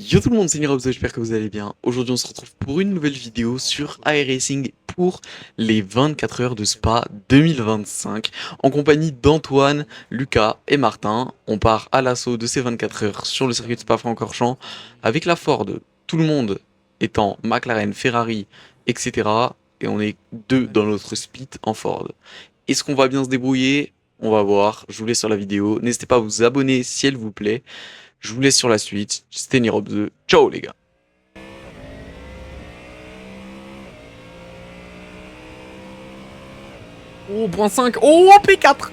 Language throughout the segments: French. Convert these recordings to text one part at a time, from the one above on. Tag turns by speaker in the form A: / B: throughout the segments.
A: Yo tout le monde, c'est Nirobs, j'espère que vous allez bien. Aujourd'hui on se retrouve pour une nouvelle vidéo sur iRacing pour les 24 heures de Spa 2025 en compagnie d'Antoine, Lucas et Martin. On part à l'assaut de ces 24 heures sur le circuit de Spa-Francorchamps avec la Ford, tout le monde étant McLaren, Ferrari, etc. Et on est deux dans notre split en Ford. Est-ce qu'on va bien se débrouiller? On va voir, je vous laisse sur la vidéo. N'hésitez pas à vous abonner s'il vous plaît. Je vous laisse sur la suite. C'était Nirob2. Ciao les gars. Oh, point 5. Oh, P4.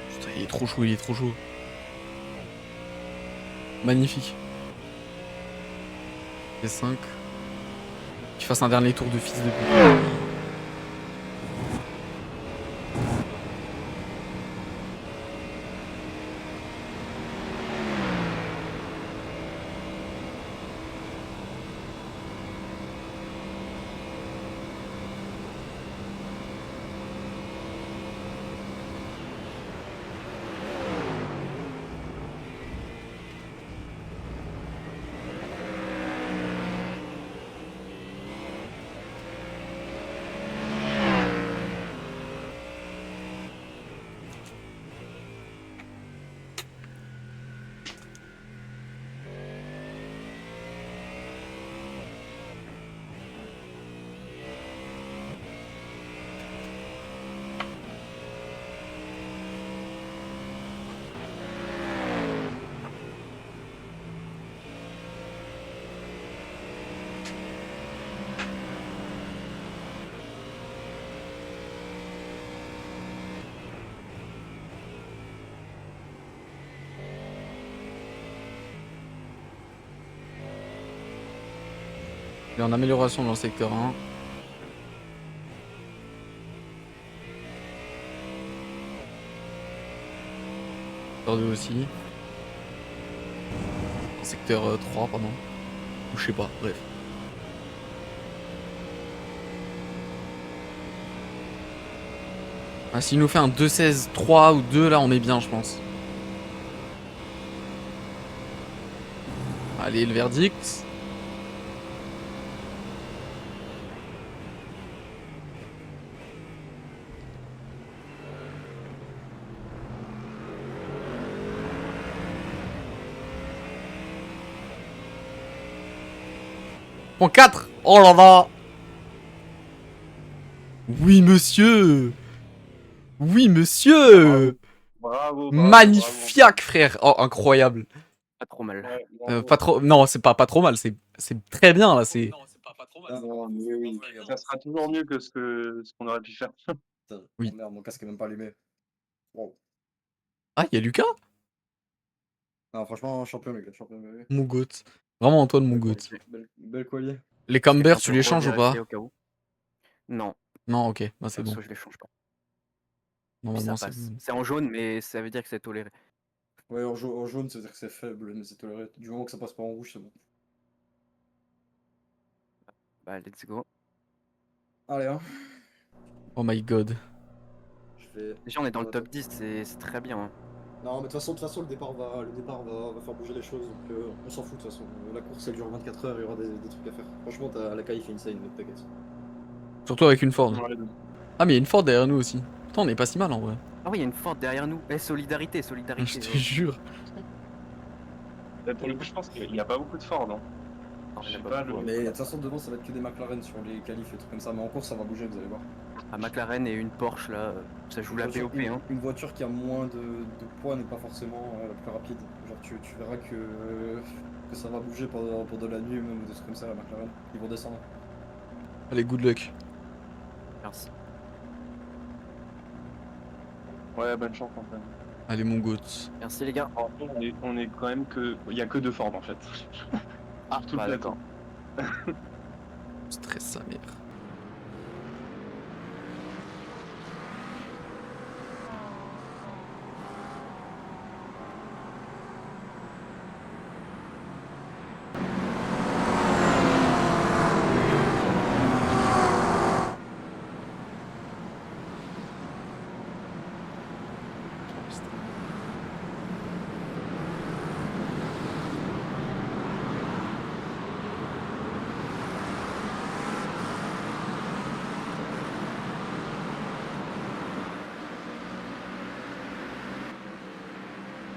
A: Putain, il est trop chaud, il est trop chaud. Magnifique. P5. Qu'il fasse un dernier tour de fils de pute. Il est en amélioration dans le secteur 1. Secteur 2 aussi. Secteur 3, pardon. Ou je sais pas, bref. Ah, s'il nous fait un 2-16, 3 ou 2, là on est bien, je pense. Allez, le verdict. Point 4. Oh là là. Oui, monsieur. Oui, monsieur.
B: Bravo,
A: Magnifique, frère. Oh, incroyable.
C: Pas trop mal.
B: Ouais, bravo.
A: Pas trop. Non, c'est pas trop mal. C'est très bien là. C'est.
B: Non, mais oui, ça sera toujours mieux que ce qu'on aurait pu faire.
D: Putain,
A: Oui.
D: oh merde, mon casque est même pas allumé. Wow.
A: Ah, il y a Lucas.
D: Non, franchement, champion, les gars, champion. Bébé.
A: Mon goat. Vraiment Antoine, mon goat.
D: Belle collier.
A: Les Cambers, tu les changes ou pas?
C: Au cas où. Non,
A: Non, ok. Bah c'est bon.
C: je les change pas. Puis
A: Normalement,
C: ça
A: c'est
C: passe.
A: bon.
C: C'est en jaune, mais ça veut dire que c'est toléré.
D: Ouais, en jaune, c'est-à-dire que c'est faible, mais c'est toléré. Du moment que ça passe pas en rouge, c'est bon.
C: Bah, let's go.
D: Allez, hein.
A: Oh my god.
D: Je vais.
C: Déjà, on est dans le top 10, c'est très bien. Hein.
D: Non, mais de toute façon, le départ va faire bouger les choses. Donc, on s'en fout de toute façon. La course, elle dure 24 heures, il y aura des trucs à faire. Franchement, la qualif est insane, donc t'inquiète.
A: Surtout avec une Ford.
B: Ouais,
A: Ah, mais il y a une Ford derrière nous aussi. Putain, on est pas si mal en vrai.
C: Ah oui, il y a une Ford derrière nous. Eh, solidarité,
A: Je
C: solidarité.
A: te jure.
B: pour le coup, je pense qu'il n'y a pas beaucoup de Ford. Hein.
C: Non,
B: Je
C: il y
B: sais
C: en a
B: pas,
C: beaucoup.
D: Mais de toute façon, devant, ça va être que des McLaren sur les qualifs et trucs comme ça. Mais en course, ça va bouger, vous allez voir.
C: Un McLaren et une Porsche, là, ça joue la
D: De toute façon,
C: POP. Hein.
D: une voiture qui a moins de poids n'est pas forcément la plus rapide. Genre, tu verras que ça va bouger pour de la nuit, même ou des trucs comme ça, la McLaren. Ils vont descendre.
A: Allez, good luck.
C: Merci.
B: Ouais, bonne chance, Antoine.
A: Allez, mon goat.
C: Merci, les gars.
B: En fait, on est quand même que. Il n'y a que deux Ford en fait.
C: Ah,
B: Tout le
C: bah,
B: plateau.
A: Stress sa mère.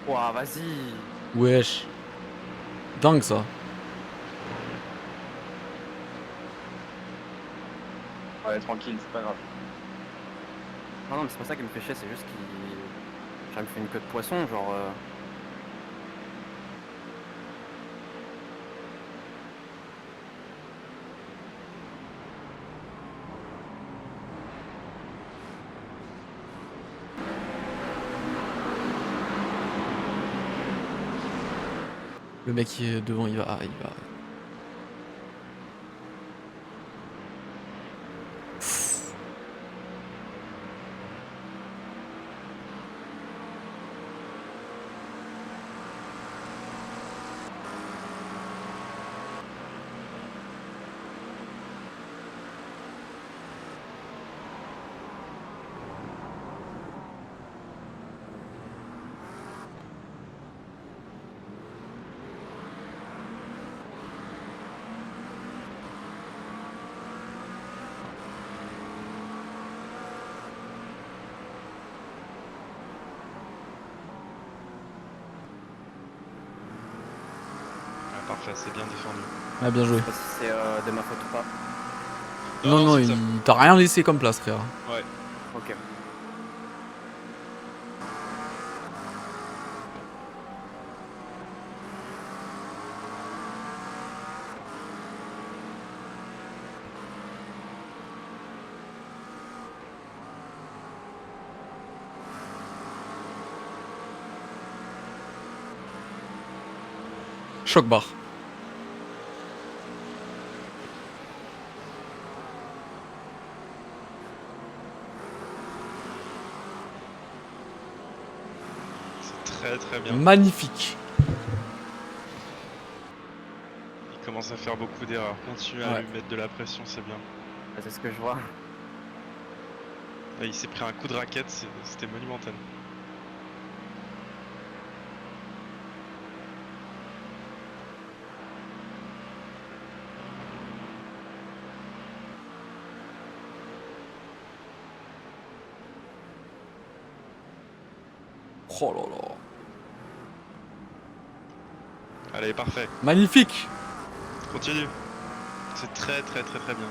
C: Ouah, vas-y.
A: Wesh. Dingue ça.
B: Ouais, tranquille, c'est pas grave.
C: Non, mais c'est pas ça qui me fait chier, c'est juste qu'il. Genre, il me fait une queue de poisson, genre.
A: Le mec qui est devant, il va.
E: Ah, parfait, c'est bien défendu.
A: Ah, bien joué.
C: Je sais pas si c'est de ma faute ou pas.
A: Non,
E: c'est ça.
A: il t'a rien laissé comme place, frère.
E: Ouais.
C: Ok.
A: Choc bar.
E: C'est très très bien.
A: Magnifique.
E: Il commence à faire beaucoup d'erreurs. Continue à
A: Ouais.
E: lui mettre de la pression, c'est bien.
C: Bah, c'est ce que je vois.
E: Là, il s'est pris un coup de raquette, c'était monumental.
A: Oh là là.
E: Allez, parfait.
A: Magnifique.
E: Continue. C'est très très très très bien.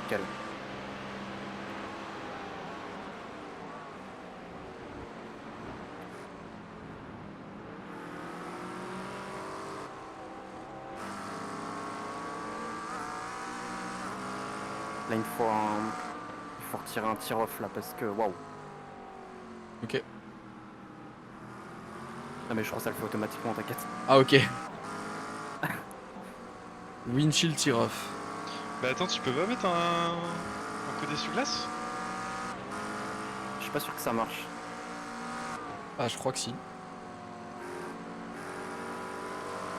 C: Quel. Là, il faut retirer un tir off là parce que waouh.
A: Ok.
C: Non mais je crois que ça le fait automatiquement, t'inquiète.
A: Ah, ok. Windshield tear off.
E: Bah attends, tu peux pas mettre un coup d'essuie-glace?
C: Je suis pas sûr que ça marche.
A: Ah, je crois que si.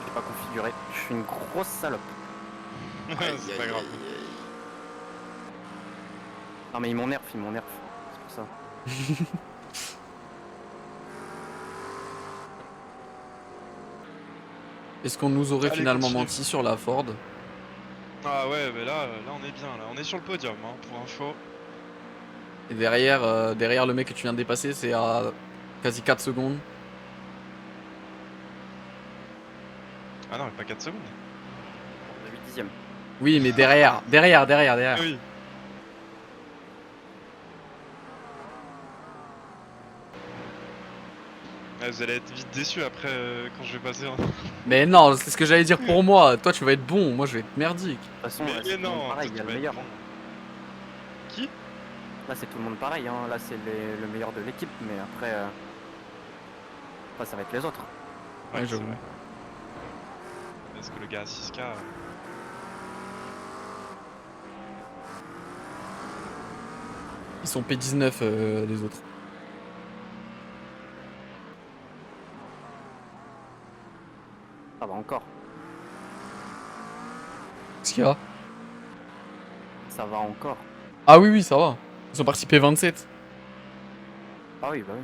C: Je l'ai pas configuré. Je suis une grosse salope.
E: C'est pas grave.
C: Non mais il m'énerve. C'est pour ça.
A: Est-ce qu'on nous aurait
E: Allez,
A: finalement
E: continue.
A: menti sur la Ford?
E: Ah ouais, mais là on est bien, là. On est sur le podium, hein, pour info.
A: Et derrière le mec que tu viens de dépasser, c'est à quasi 4 secondes.
E: Ah non, mais pas 4 secondes.
C: On a 8 dixièmes.
A: Oui, mais derrière.
E: Ah oui. Ah, vous allez être vite déçus après quand je vais passer. Hein.
A: Mais non, c'est ce que j'allais dire pour moi. Toi, tu vas être bon, moi, je vais être merdique.
C: De toute façon,
E: Mais
C: là, c'est tout le monde
E: non,
C: pareil, il y a le meilleur.
E: bon. Qui?
C: Là, c'est tout le monde pareil, hein. Là, c'est le meilleur de l'équipe, mais après, ça va être les autres.
A: Ouais,
E: c'est
A: j'avoue.
E: vrai. Parce que le gars à 6K.
A: Ils sont P19 les autres.
C: Ça va encore.
A: Qu'est-ce qu'il y a?
C: Ça va encore.
A: Ah oui, oui, ça va. Ils sont partis P27.
C: Ah oui, bah oui.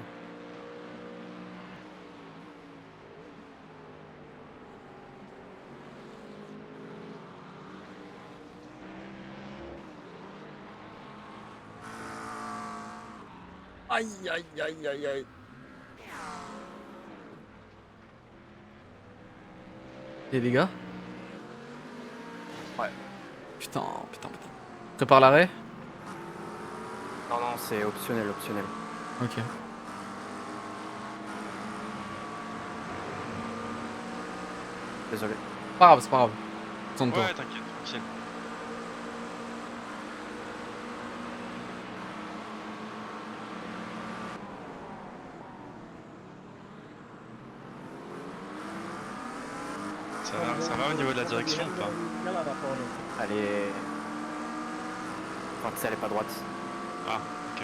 A: Aïe, aïe, aïe, aïe, aïe. Et les gars?
C: Ouais.
A: Putain, putain, putain. Prépare l'arrêt?
C: Non, non, c'est optionnel, optionnel.
A: Ok.
C: Désolé.
A: Pas grave, c'est pas grave. Concentre-toi.
E: Ouais, t'inquiète, tranquille. Ça va au niveau de la direction ou pas?
C: Allez. Enfin, tu sais, elle est pas droite.
E: Ah, ok.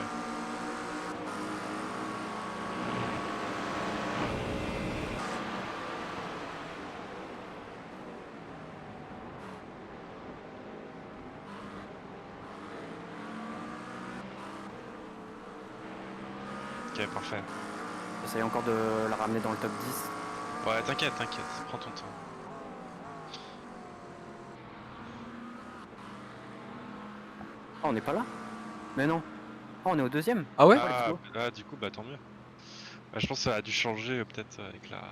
E: Ok, parfait.
C: J'essaye encore de la ramener dans le top 10.
E: Ouais, t'inquiète, t'inquiète, prends ton temps.
C: Ah, on n'est pas là? Mais non. Ah, on est au deuxième.
A: Ah ouais?
E: Ah, bah, du coup, bah tant mieux. Bah, je pense que ça a dû changer peut-être avec la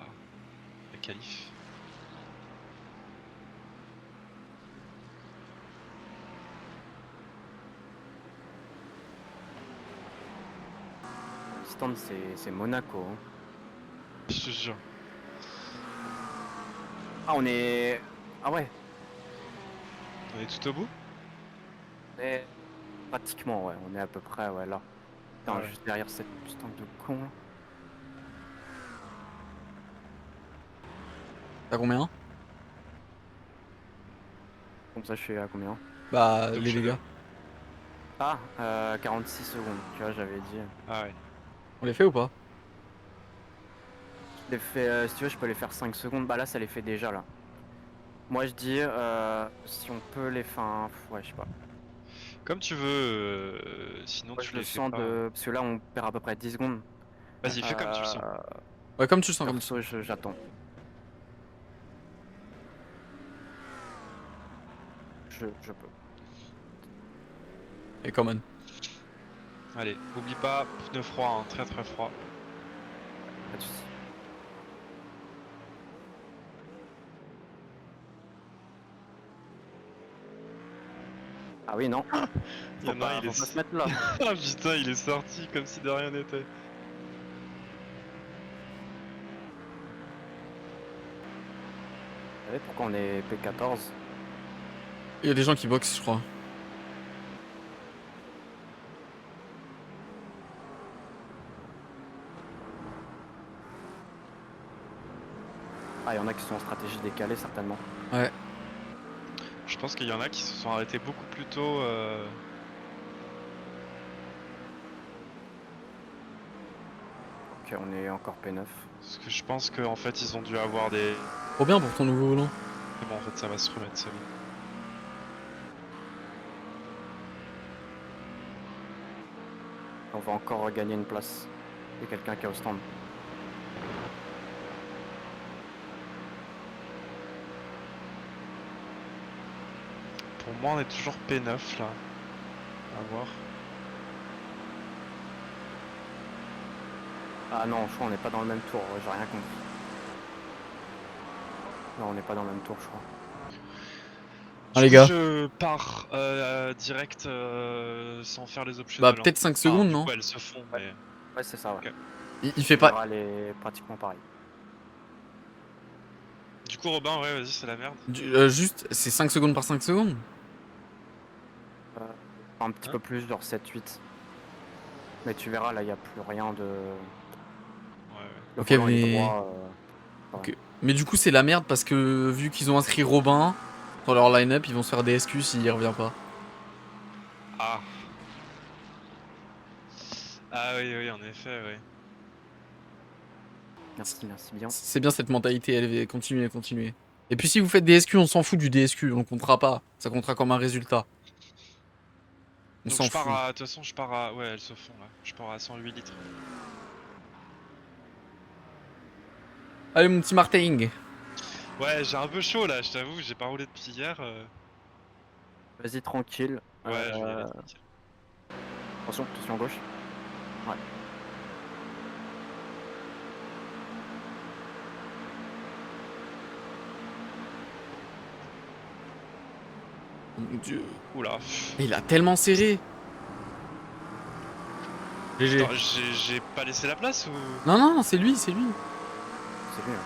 E: qualif.
C: Le stand, c'est Monaco. Hein.
E: Je te jure.
C: Ah, on est. Ah ouais.
E: On est tout au bout?
C: On est pratiquement, ouais. On est à peu près, ouais, là. Putain,
E: Ouais.
C: juste derrière cette stand de con. Là.
A: T'as combien?
C: Comme ça, je suis à combien?
A: Bah,
E: Donc,
A: les
E: je-
A: dégâts.
C: Ah, 46 secondes. Tu vois, j'avais dit.
E: Ah ouais.
A: On les fait ou pas?
C: Je les fais, si tu veux, je peux les faire 5 secondes. Bah là, ça les fait déjà, là. Moi, je dis, si on peut les faire. Ouais, je sais pas.
E: Comme tu veux, sinon
C: Moi,
E: tu
C: je le
E: les fais
C: sens
E: pas.
C: de. Parce que là, on perd à peu près 10 secondes.
E: Vas-y, fais comme tu le sens.
A: Ouais, comme tu le sens, comme tu le
C: Perso,
A: sens.
C: j'attends. Je peux.
A: Et common.
E: Allez, oublie pas, pneu froid, hein, très très froid.
C: Pas de soucis. Ah oui, non.
E: Il y en a un, il
C: Faut
E: est.
C: pas se mettre là.
E: Ah putain, il est sorti comme si de rien n'était.
C: Vous savez pourquoi on est P14?
A: Il y a des gens qui boxent, je crois.
C: Ah, il y en a qui sont en stratégie décalée, certainement.
A: Ouais.
E: Je pense qu'il y en a qui se sont arrêtés beaucoup plus tôt.
C: Ok, on est encore P9.
E: Parce que je pense qu'en fait ils ont dû avoir des.
A: Trop bien pour ton nouveau volant.
E: Mais bon, en fait ça va se remettre, c'est bon.
C: On va encore regagner une place. Il y a quelqu'un qui est au stand.
E: Pour moi, on est toujours P9 là. À voir.
C: Ah non, je crois qu'on n'est pas dans le même tour, ouais, j'ai rien compris. Non, on n'est pas dans le même tour, je crois.
A: Ah,
E: Du
A: les
E: coup,
A: gars.
E: je pars direct sans faire les
A: Bah,
E: optionnels. Hein.
A: peut-être 5
E: Enfin,
A: secondes,
E: du
A: non?
E: coup, elles se font, mais.
C: Ouais, c'est ça, ouais.
E: Ok.
A: Il fait pas.
C: Elle est pratiquement pareil.
E: Du coup, Robin, ouais, vas-y, c'est la merde.
A: Juste, c'est 5 secondes par 5 secondes?
C: Un petit
E: Hein
C: peu plus, genre 7-8. Mais tu verras, là, il n'y a plus rien de...
E: Ouais, ouais.
C: Le
A: Ok,
C: volant est
A: mais...
C: droit.
A: Ok. Mais du coup, c'est la merde parce que vu qu'ils ont inscrit Robin dans leur line-up, ils vont se faire des SQ s'il revient pas.
E: Ah, Ah oui, oui, en effet, oui.
C: Merci, merci bien.
A: C'est bien cette mentalité, elle continuez, continuez. Et puis si vous faites des SQ, on s'en fout du DSQ, on comptera pas. Ça comptera comme un résultat. On
E: Donc
A: s'en
E: je pars
A: fout.
E: à... De toute façon, je pars à... Ouais, elles se font là. Je pars à 108 litres.
A: Allez mon petit Martin.
E: Ouais, j'ai un peu chaud là, je t'avoue, j'ai pas roulé depuis hier.
C: Vas-y, tranquille.
E: Ouais, je vais y aller tranquille.
C: Attention, attention à gauche. Ouais.
A: Oh mon dieu.
E: Oula.
A: Il a tellement serré. GG.
E: Attends, j'ai pas laissé la place ou...
A: Non, non, c'est lui, c'est lui.
C: C'est lui.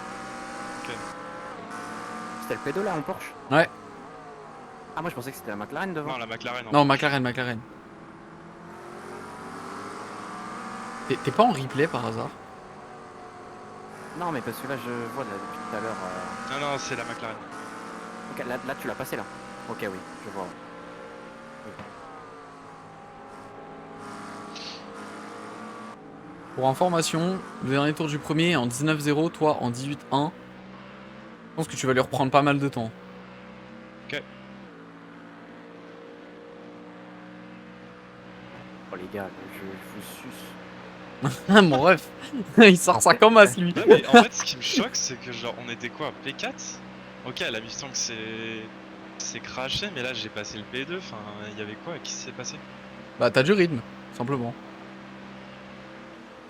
E: Ok.
C: C'était le P2 là en Porsche?
A: Ouais.
C: Ah, moi je pensais que c'était la McLaren devant.
E: Non, la McLaren.
A: Non, McLaren, McLaren. T'es pas en replay par hasard?
C: Non, mais parce que là je vois là, depuis tout à l'heure.
E: Non, non, c'est la McLaren.
C: Ok, là tu l'as passé là. Ok, oui, je vois.
A: Pour information, le dernier tour du premier est en 19-0, toi en 18-1. Je pense que tu vas lui reprendre pas mal de temps.
E: Ok.
C: Oh les gars, je vous suce.
A: Mon ref, il sort ça comme as lui.
E: Ouais, mais en fait, ce qui me choque, c'est que genre, on était quoi, P4? Ok, la mission que c'est craché, mais là j'ai passé le P2, enfin, il y avait quoi? Qui s'est passé?
A: Bah t'as du rythme, simplement.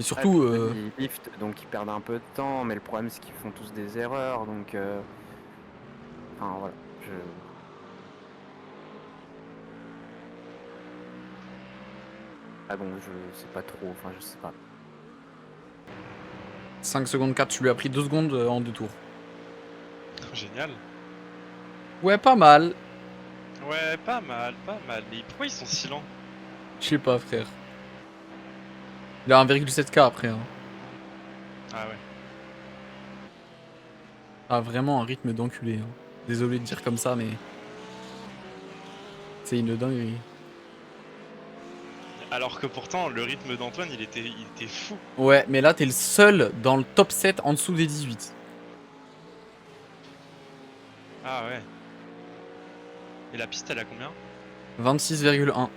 A: Et surtout,
C: Ils lift, donc ils perdent un peu de temps, mais le problème c'est qu'ils font tous des erreurs, donc enfin voilà, ah bon, je sais pas trop, enfin je sais pas.
A: 5 secondes 4, tu lui as pris 2 secondes en 2 tours.
E: Génial.
A: Ouais, pas mal.
E: Ouais, pas mal, pas mal. Mais pourquoi ils sont si lents?
A: Je sais pas, frère. Il a 1,7K après. Hein.
E: Ah ouais.
A: Ah, vraiment un rythme d'enculé. Hein. Désolé de dire comme ça, mais. C'est une dinguerie.
E: Alors que pourtant, le rythme d'Antoine, il était fou.
A: Ouais, mais là, t'es le seul dans le top 7 en dessous des 18.
E: Ah ouais. Et la piste, elle a combien?
A: 26,1.
E: Ok.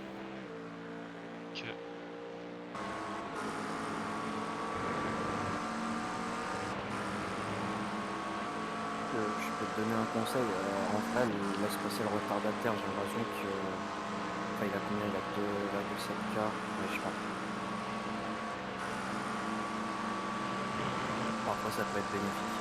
C: Je peux te donner un conseil, en vrai, laisse passer le retardataire, j'ai l'impression que... Enfin, il a combien? Il a 2,7K, ouais, je sais pas. Parfois ça peut être bénéfique.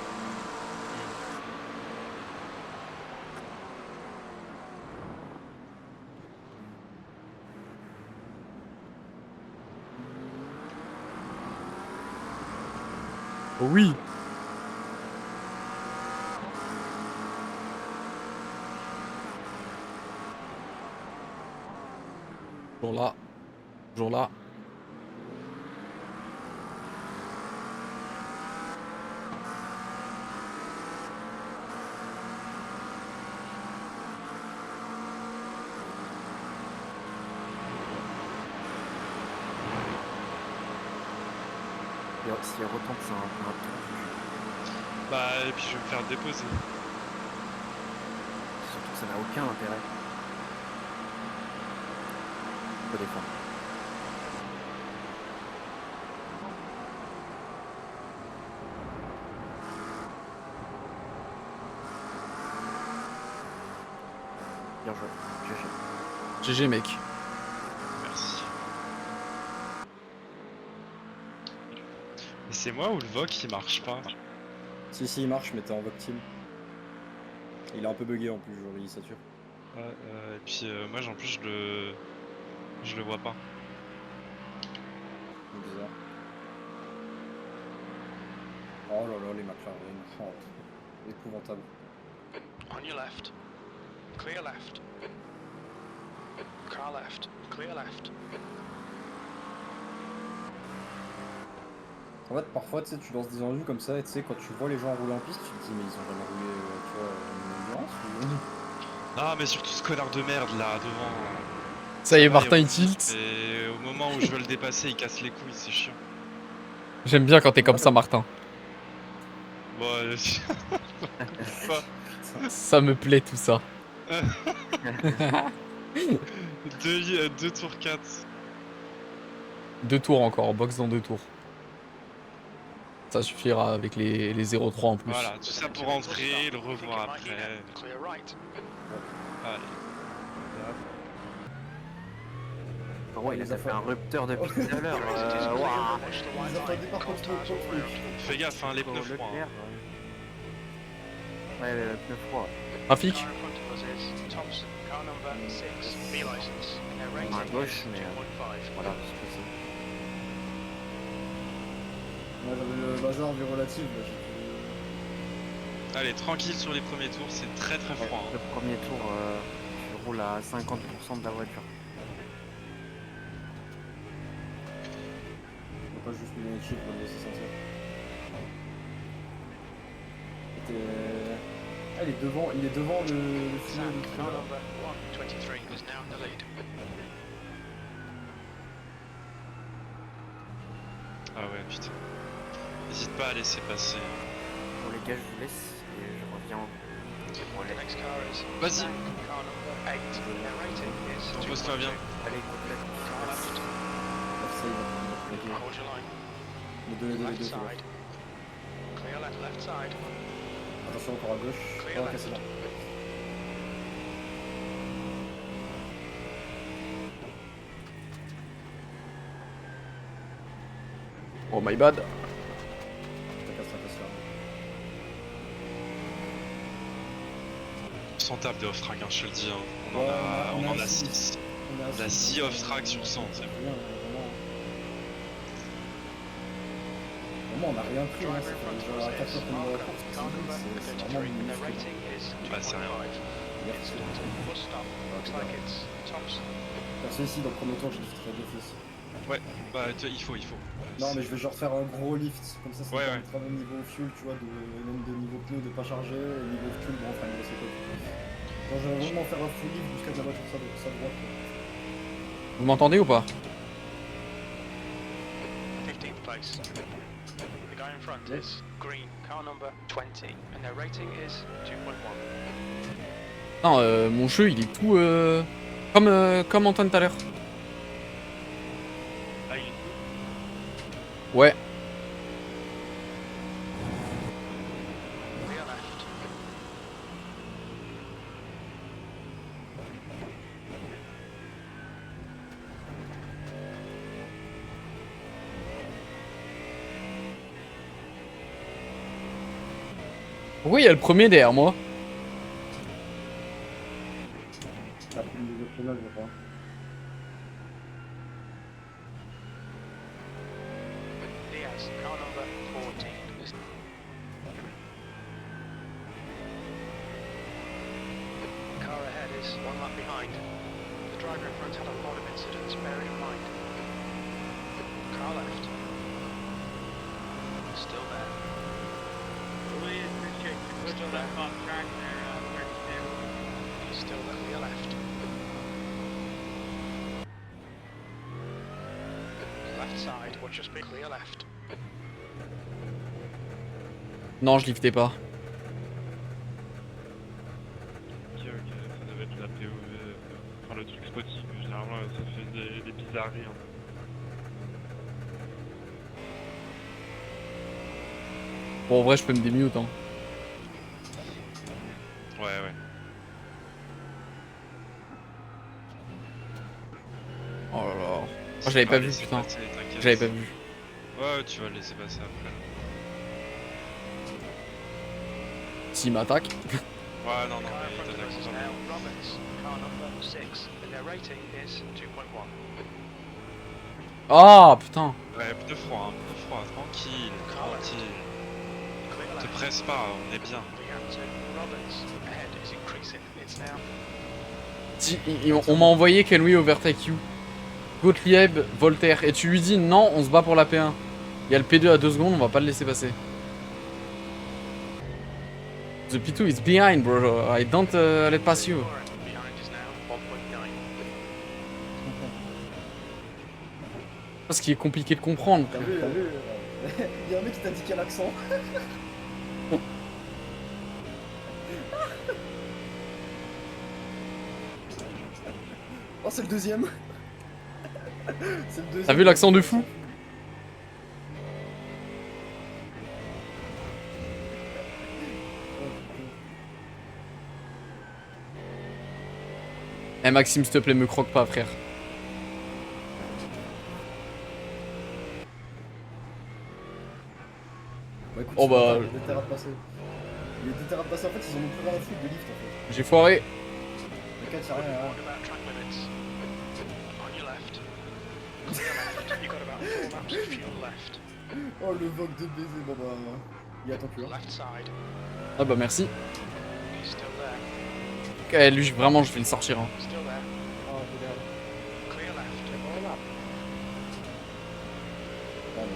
A: Oh oui. Toujours là. Toujours là.
C: Et s'il retente, c'est un trou.
E: Bah, et puis je vais me faire déposer.
C: Surtout que ça n'a aucun intérêt. Faut défendre. Bien joué, GG.
A: GG, mec.
E: Merci. Et c'est moi ou le VOC qui marche pas?
D: Si, il marche, mais t'es en vote team. Il est un peu bugué en plus, genre il sature.
E: Ouais, et puis moi en plus je le vois pas.
D: C'est bizarre. Oh là là, les McLaren. Oh, épouvantable.
F: On your left. Clear left. Car left. Clear left.
D: En fait, parfois, tu sais, tu lances des ennuis comme ça, et tu sais, quand tu vois les gens rouler en piste, tu te dis, mais ils ont jamais roulé, tu vois, une endurance ou...
E: Ah mais surtout ce connard de merde là devant.
A: Ça y est,
E: va,
A: Martin il
E: roule vite,
A: tilt.
E: mais au moment où je veux le dépasser, il casse les couilles, c'est chiant.
A: J'aime bien quand t'es comme ça, Martin.
E: Bon, pas.
A: Ça me plaît tout ça.
E: 2 tours 4.
A: 2 tours encore, box dans 2 tours. Ça suffira avec les 0,3 en plus.
E: Voilà, tout ça pour rentrer, le revoir après.
F: Clear right.
E: Allez.
C: Ah ouais, il
D: les
C: a
D: a
C: fait
D: fait-
C: un rupteur depuis tout à l'heure. Waouh.
F: Watch the
D: Ils
F: white
D: attendaient
F: line.
D: par contre trop
F: Contact
D: le truc.
E: Fais gaffe, hein, les pneus
C: Leclerc,
E: froids. hein.
C: Ouais, les pneus froids.
A: Trafic.
F: Car in front of us is Thompson, car number 6, B license. And their rating
C: À gauche,
F: is
C: mais
F: 2.5.
C: voilà, c'est possible.
D: Moi j'avais le bazar vu relative là, j'ai pu-
E: Allez, tranquille sur les premiers tours, c'est très très froid. hein.
C: Le premier tour, tu roules à 50% de la voiture.
D: On va pas juste lui donner chiffre, on va le laisser sortir. Ah, il est devant le filet
F: Sam,
D: du
F: car
D: trailer.
F: number 123 is now in the lead.
E: Ah ouais, putain. N'hésite pas à laisser passer.
C: Bon les gars, je vous laisse et je reviens au pour
F: The
C: les...
F: next car is
E: Vas-y.
F: Zhang, car number 8. And their rating is
E: Repose-toi bien.
F: 2.2.
C: Allez, complète.
F: Car left.
D: Là, ça, il va prendre
F: Hold your line.
D: les deux,
F: Left
D: c'est bon.
F: side. Clear left side.
D: Attention encore à gauche.
F: Clear
D: Oh, ok,
F: left.
D: c'est bon.
A: Oh my bad.
D: Ça casse là.
E: Sans table des off-track, hein, je te le dis. hein.
D: Ouais,
E: On en a
D: six.
E: 6.
D: On
E: On a 6 off-track sur 100, c'est bon.
D: Rien, vraiment. Vraiment, on n'a rien pris, hein. Ça
F: Driver in
D: fait
F: front
D: déjà
F: of us
D: 4
F: is
D: heures qu'on est dans la
F: Marco,
D: course.
F: car number
D: C'est
F: 33.
D: vraiment
F: And their
D: minuscule.
F: rating is
E: Bah, c'est rien.
F: 2.5.
D: Merci.
F: Instant bus stop. Looks like it's Thompson.
D: Perso ici, dans le premier tour, je lifterai d'office.
E: Ouais, bah il faut.
D: Non, mais je vais genre faire un gros lift, comme ça
E: Ouais,
D: me permettra même niveau fuel, tu vois, même de niveau pneu de pas charger, et niveau fuel, bon, enfin, niveau c'est quoi. Genre, je vais vraiment faire un full lift jusqu'à de la voiture sa droite, quoi.
A: Vous m'entendez ou pas?
F: 15th place. The guy in front is green, car number 20, and their rating is 2.1.
A: Non, mon jeu il est tout comme Antoine tout à l'heure.
E: Ah,
A: Ouais.
F: Clear left.
A: Pourquoi il y a le premier derrière moi?
D: T'as pris le freinage, je crois.
F: Diaz, car number 14. is- Car ahead is one lap behind. The driver in front had a lot of incidents, bear it in mind. Car left. Still there.
G: Really appreciate you putting that on track there,
F: He's still there. Clear left. Left side, watch your speed. Clear left.
A: Non, je liftais pas.
H: Ok, ça devait être la POV, enfin le truc spotting, généralement ça fait des bizarreries. Hein.
A: Bon, en vrai, je peux me démute, hein.
E: Ouais.
A: Oh là là. Oh, j'avais pas vu,
E: laisser
A: putain.
E: passer, t'inquiète.
A: J'avais pas vu.
E: Ouais, tu vas le laisser passer après.
A: S'il m'attaque.
E: Ouais, non,
F: The car in
E: mais
F: front of us is
E: t'attaques
F: now Roberts, car number 6, and their rating is 2.1.
A: Ah, putain.
E: Ouais, pneu froid, tranquille.
F: Clear
E: Te
F: left.
E: presse pas, on est bien.
F: The gap to Roberts ahead is increasing. It's now
A: On m'a envoyé Can we overtake you? Gottlieb, Voltaire. Et tu lui dis non, on se bat pour la P1. Il y a le P2 à 2 secondes, on va pas le laisser passer. The P2 is behind, bro. I don't let pass you.
F: behind is now 1.9.
A: Ce qui est compliqué de comprendre.
D: T'as vu, il y a un mec qui t'a dit quel accent. Oh, c'est le deuxième. C'est le deuxième.
A: T'as vu l'accent de fou? Eh Maxime, s'il te plaît, me croque pas, frère.
D: Bah, écoute,
A: Oh, bah.
D: il y a des terrains de passer. Il y a des terrains de passer, en fait, ils en ont plus rien à foutre de lift en fait.
A: J'ai foiré.
D: T'inquiète, y'a rien.
F: Roundabout track limits. On your left. Clear left. You got about 4 laps of fuel left.
D: Oh, le vogue de baiser, bon bah. Il attend plus. Hein.
F: Left side.
A: Ah bah merci.
F: He's still there.
A: Eh, lui, vraiment, je vais le sortir. Hein.
F: Still there.
C: Oh, regarde.
F: Clear left.
C: Ah, non.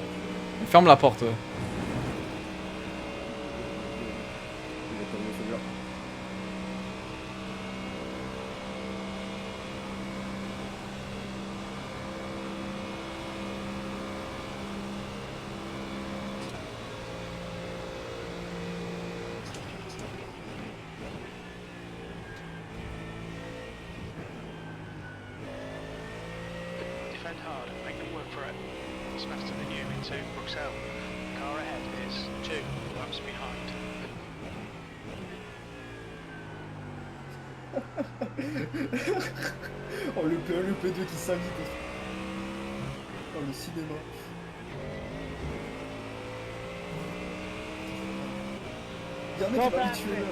A: Il ferme la porte. Ouais.
D: Il est pas mieux celui-là.
F: Defend hard. Make them work for it. It's faster than you into Bruxelles. Car ahead is 2 laps behind.
D: Oh, le P1, le P2 qui s'invite. Oh, le cinéma. Y'a un mec qui m'a dit tuer-le.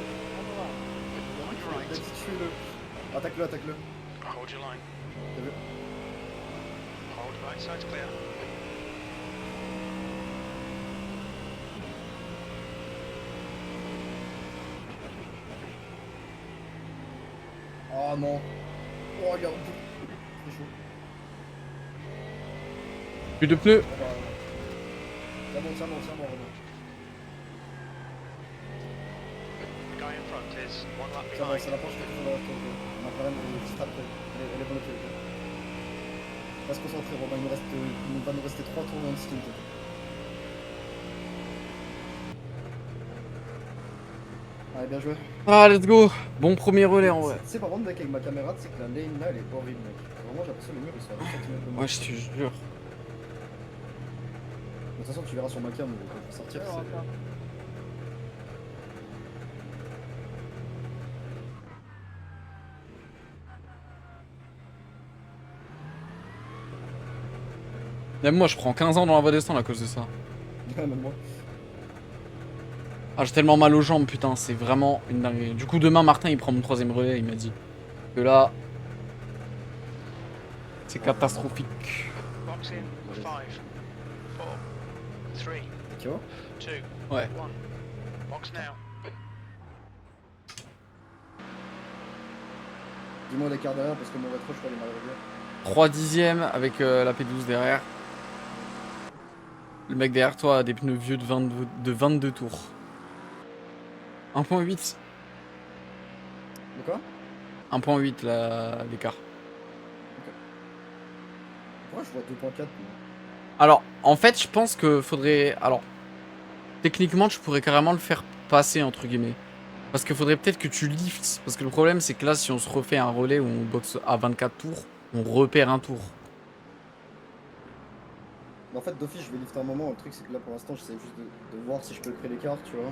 D: Il a dit tuer-le. Attaque-le, attaque-le.
F: Hold your line.
D: T'as vu?
F: Hold right side's clear.
D: Oh non. Oh, regarde. C'est chaud.
A: Plus de pneus.
D: Oh, bah, tiens bon, Renaud.
F: The guy in front is 1 lap
D: Ça va,
F: behind.
D: c'est la prochaine fois qu'on va Ma McLaren, elle est juste après. Elle est bloquée. Ok. On va se concentrer, Robin. Il va nous rester 3 tours dans le stint. Allez, bien joué.
A: Ah, let's go. Bon premier relais en vrai.
D: Tu sais, par contre, mec, avec ma caméra, tu sais que la lane là, elle est horrible, mec. Vraiment, j'ai l'impression que les murs ils sont à 2 cm de moi.
A: Ouais, je te jure.
D: De toute façon, tu verras sur ma cam, quand je vais sortir. c'est-
A: Même moi, je prends 15 ans dans la voie des stands à cause de ça.
D: Ouais, même moi.
A: Ah, j'ai tellement mal aux jambes, putain, c'est vraiment une dinguerie. Du coup, demain, Martin, il prend mon 3ème relais, il m'a dit. Que là, c'est catastrophique.
F: Box in 5, 4, 3,
D: Tu vois
F: 2,
A: Ouais.
F: 1. Box now.
D: Dis-moi l'écart derrière parce que mon rétro, je peux aller mal réduire.
A: 3 dixièmes avec la P12 derrière. Le mec derrière toi a des pneus vieux de 22 tours. 1.8.
D: De quoi
A: 1.8 l'écart.
D: Pourquoi je vois 2.4 moi
A: Alors, en fait, je pense que faudrait... Alors, techniquement, tu pourrais carrément le faire passer, entre guillemets. Parce qu'il faudrait peut-être que tu liftes. Parce que le problème, c'est que là, si on se refait un relais où on boxe à 24 tours, on repère un tour.
D: En fait, d'office, je vais lifter un moment. Le truc, c'est que là, pour l'instant, j'essaie juste de voir si je peux créer l'écart, tu vois.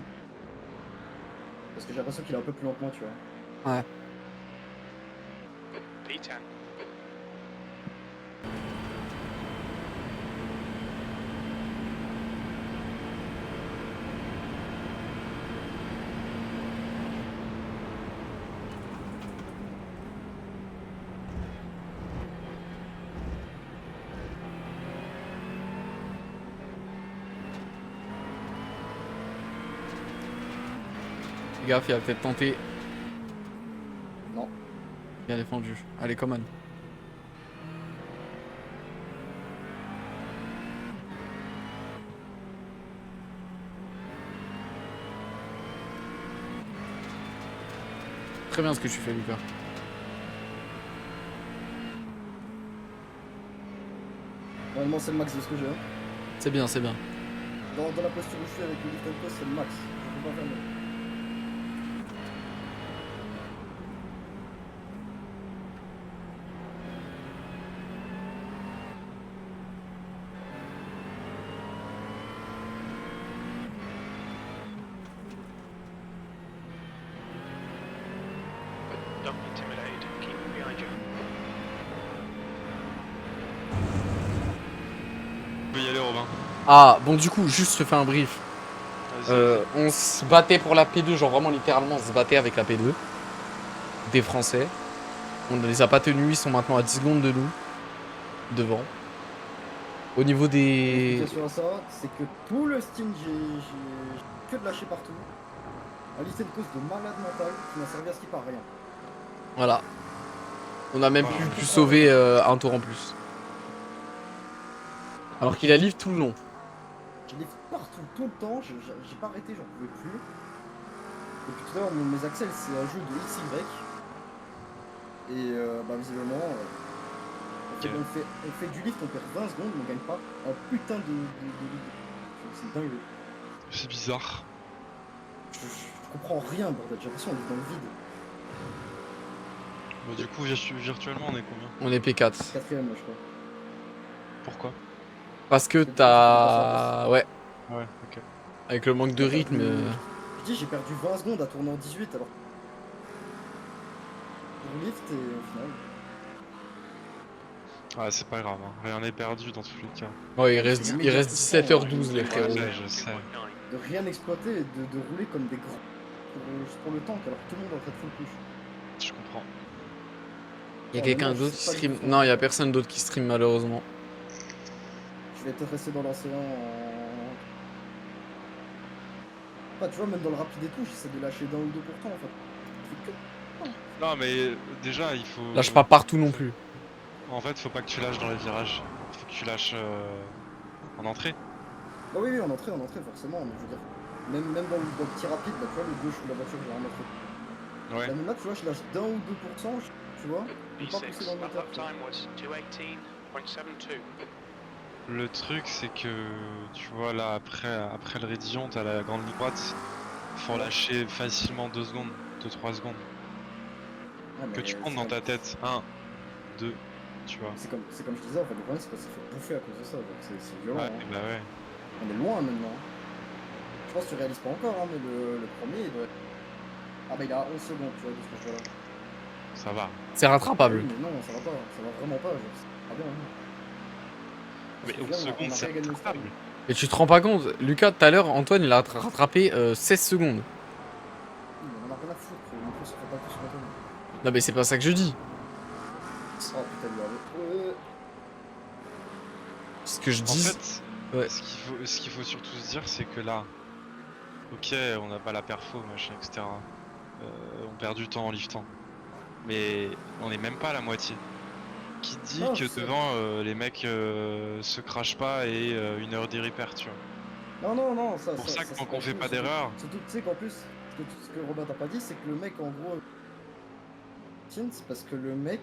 D: Parce que j'ai l'impression qu'il est un peu plus lent que moi, tu vois.
A: Ouais.
F: P10.
A: Fais gaffe, il a peut-être tenté.
D: Non.
A: Bien défendu. Allez, come on. Très bien ce que tu fais, Lucas.
D: Normalement, c'est le max de ce que j'ai. Hein.
A: C'est bien, c'est bien.
D: Dans la posture où je suis avec le lift and coast, c'est le max. Je peux pas faire mieux.
F: Don't be intimidated. Keep it behind you.
E: On peut y aller, Robin.
A: Ah, bon, du coup, juste je te fais un brief.
E: Vas-y, vas-y.
A: On se battait pour la P2, genre vraiment littéralement, on se battait avec la P2. Des Français. On ne les a pas tenus, ils sont maintenant à 10 secondes de nous. Devant. Au niveau des...
D: L'explication à ça, c'est que tout le stint, j'ai que de lâcher partout. Un lift and coast de malade mental qui n'a servi à skip à rien.
A: Voilà. On a même
E: Voilà.
A: pu sauver un tour en plus. Alors qu'il a lift tout le long.
D: J'ai lift partout, tout le temps, j'ai pas arrêté, j'en pouvais plus. Et puis tout à l'heure, mes axels, c'est un jeu de XY. Et bah visiblement,
E: Ok.
D: on fait du lift, on perd 20 secondes, mais on gagne pas un putain de lift. C'est dingue.
E: C'est bizarre.
D: Je comprends rien, bordel, j'ai l'impression qu'on est dans le vide.
E: Bah, du coup, virtuellement, on est combien?
A: On est P4.
D: Quatrième, là, je crois.
E: Pourquoi?
A: Parce que t'as... Ouais.
E: Ouais, ok.
A: Avec le manque de rythme...
D: Je dis, j'ai perdu 20 secondes à tourner en 18 alors. Pour le lift et au final.
E: Ah, c'est pas grave, hein. Rien n'est perdu dans tous les cas.
A: Ouais, il reste 17h12 les
E: Ouais,
A: frérot.
E: je sais.
D: De rien exploiter et de rouler comme des gros. Juste pour le tank alors que tout le monde est en train de full push.
E: Je comprends.
A: Il y a quelqu'un d'autre qui stream... Non, il y a personne d'autre qui stream malheureusement.
D: Je vais peut-être rester dans l'océan en. Enfin, tu vois, même dans le rapide et tout, j'essaie de lâcher d'1 ou 2% en fait. Je fais que-
E: Non, mais déjà, il faut.
A: Lâche pas partout non plus.
E: En fait, faut pas que tu lâches dans les virages. Faut que tu lâches en entrée.
D: Bah oui, en entrée, forcément, mais je veux dire. Même dans le petit rapide, là, tu vois, le gauche où la voiture j'ai rien entrée.
E: Ouais.
D: Là, même là, tu vois, je lâche d'1 ou 2%, tu vois, pour pas pousser
F: B6.
D: dans le
F: Lap
D: moteur.
F: time was 218.72.
E: Le truc, c'est que tu vois, là, après le Rédillon, t'as la grande ligne droite. Faut lâcher facilement 2 secondes, 2-3 secondes.
D: Ah,
E: Que
D: mais
E: tu comptes
D: c'est
E: dans
D: comme-
E: ta tête. 1, 2, tu vois.
D: C'est comme je disais, en fait, le problème c'est qu'on s'est fait bouffer à cause de ça, donc c'est violent.
E: Ouais,
D: Hein.
E: bah ouais.
D: On est loin maintenant. Je pense que tu réalises pas encore, hein, mais le premier il doit être. Ah bah il a 11 secondes, tu vois, de ce que je vois là.
E: Ça va.
A: C'est rattrapable.
D: Oui, mais non, ça va vraiment pas, genre, c'est pas bien. Hein.
E: Mais
D: Parce que
E: 11
D: là, on a
E: secondes,
D: rien
E: c'est
D: gagné au
E: rattrapable.
D: stade.
A: Et tu te rends pas compte, Lucas, tout à l'heure, Antoine, il a rattrapé 16 secondes.
D: Oui, mais on a rien à foutre, le micro se fait pas tous content.
A: Non mais c'est pas ça que je dis.
D: Oh putain, il avait.
A: Ce que je
E: En
A: dis...
E: fait,
A: ouais.
E: ce qu'il faut surtout se dire, c'est que là, ok, on n'a pas la perfo, machin, etc. On perd du temps en liftant. Mais on est même pas à la moitié. Qui dit
D: Non,
E: que
D: je sais.
E: devant, les mecs se crachent pas et 1 heure des repairs, tu vois.
D: Non, ça.
E: C'est pour ça que tant qu'on
D: c'est
E: fait pas
D: surtout-
E: d'erreur.
D: Surtout, tu sais qu'en plus, ce que Robin t'a pas dit, c'est que le mec en gros. Tiens, c'est parce que le mec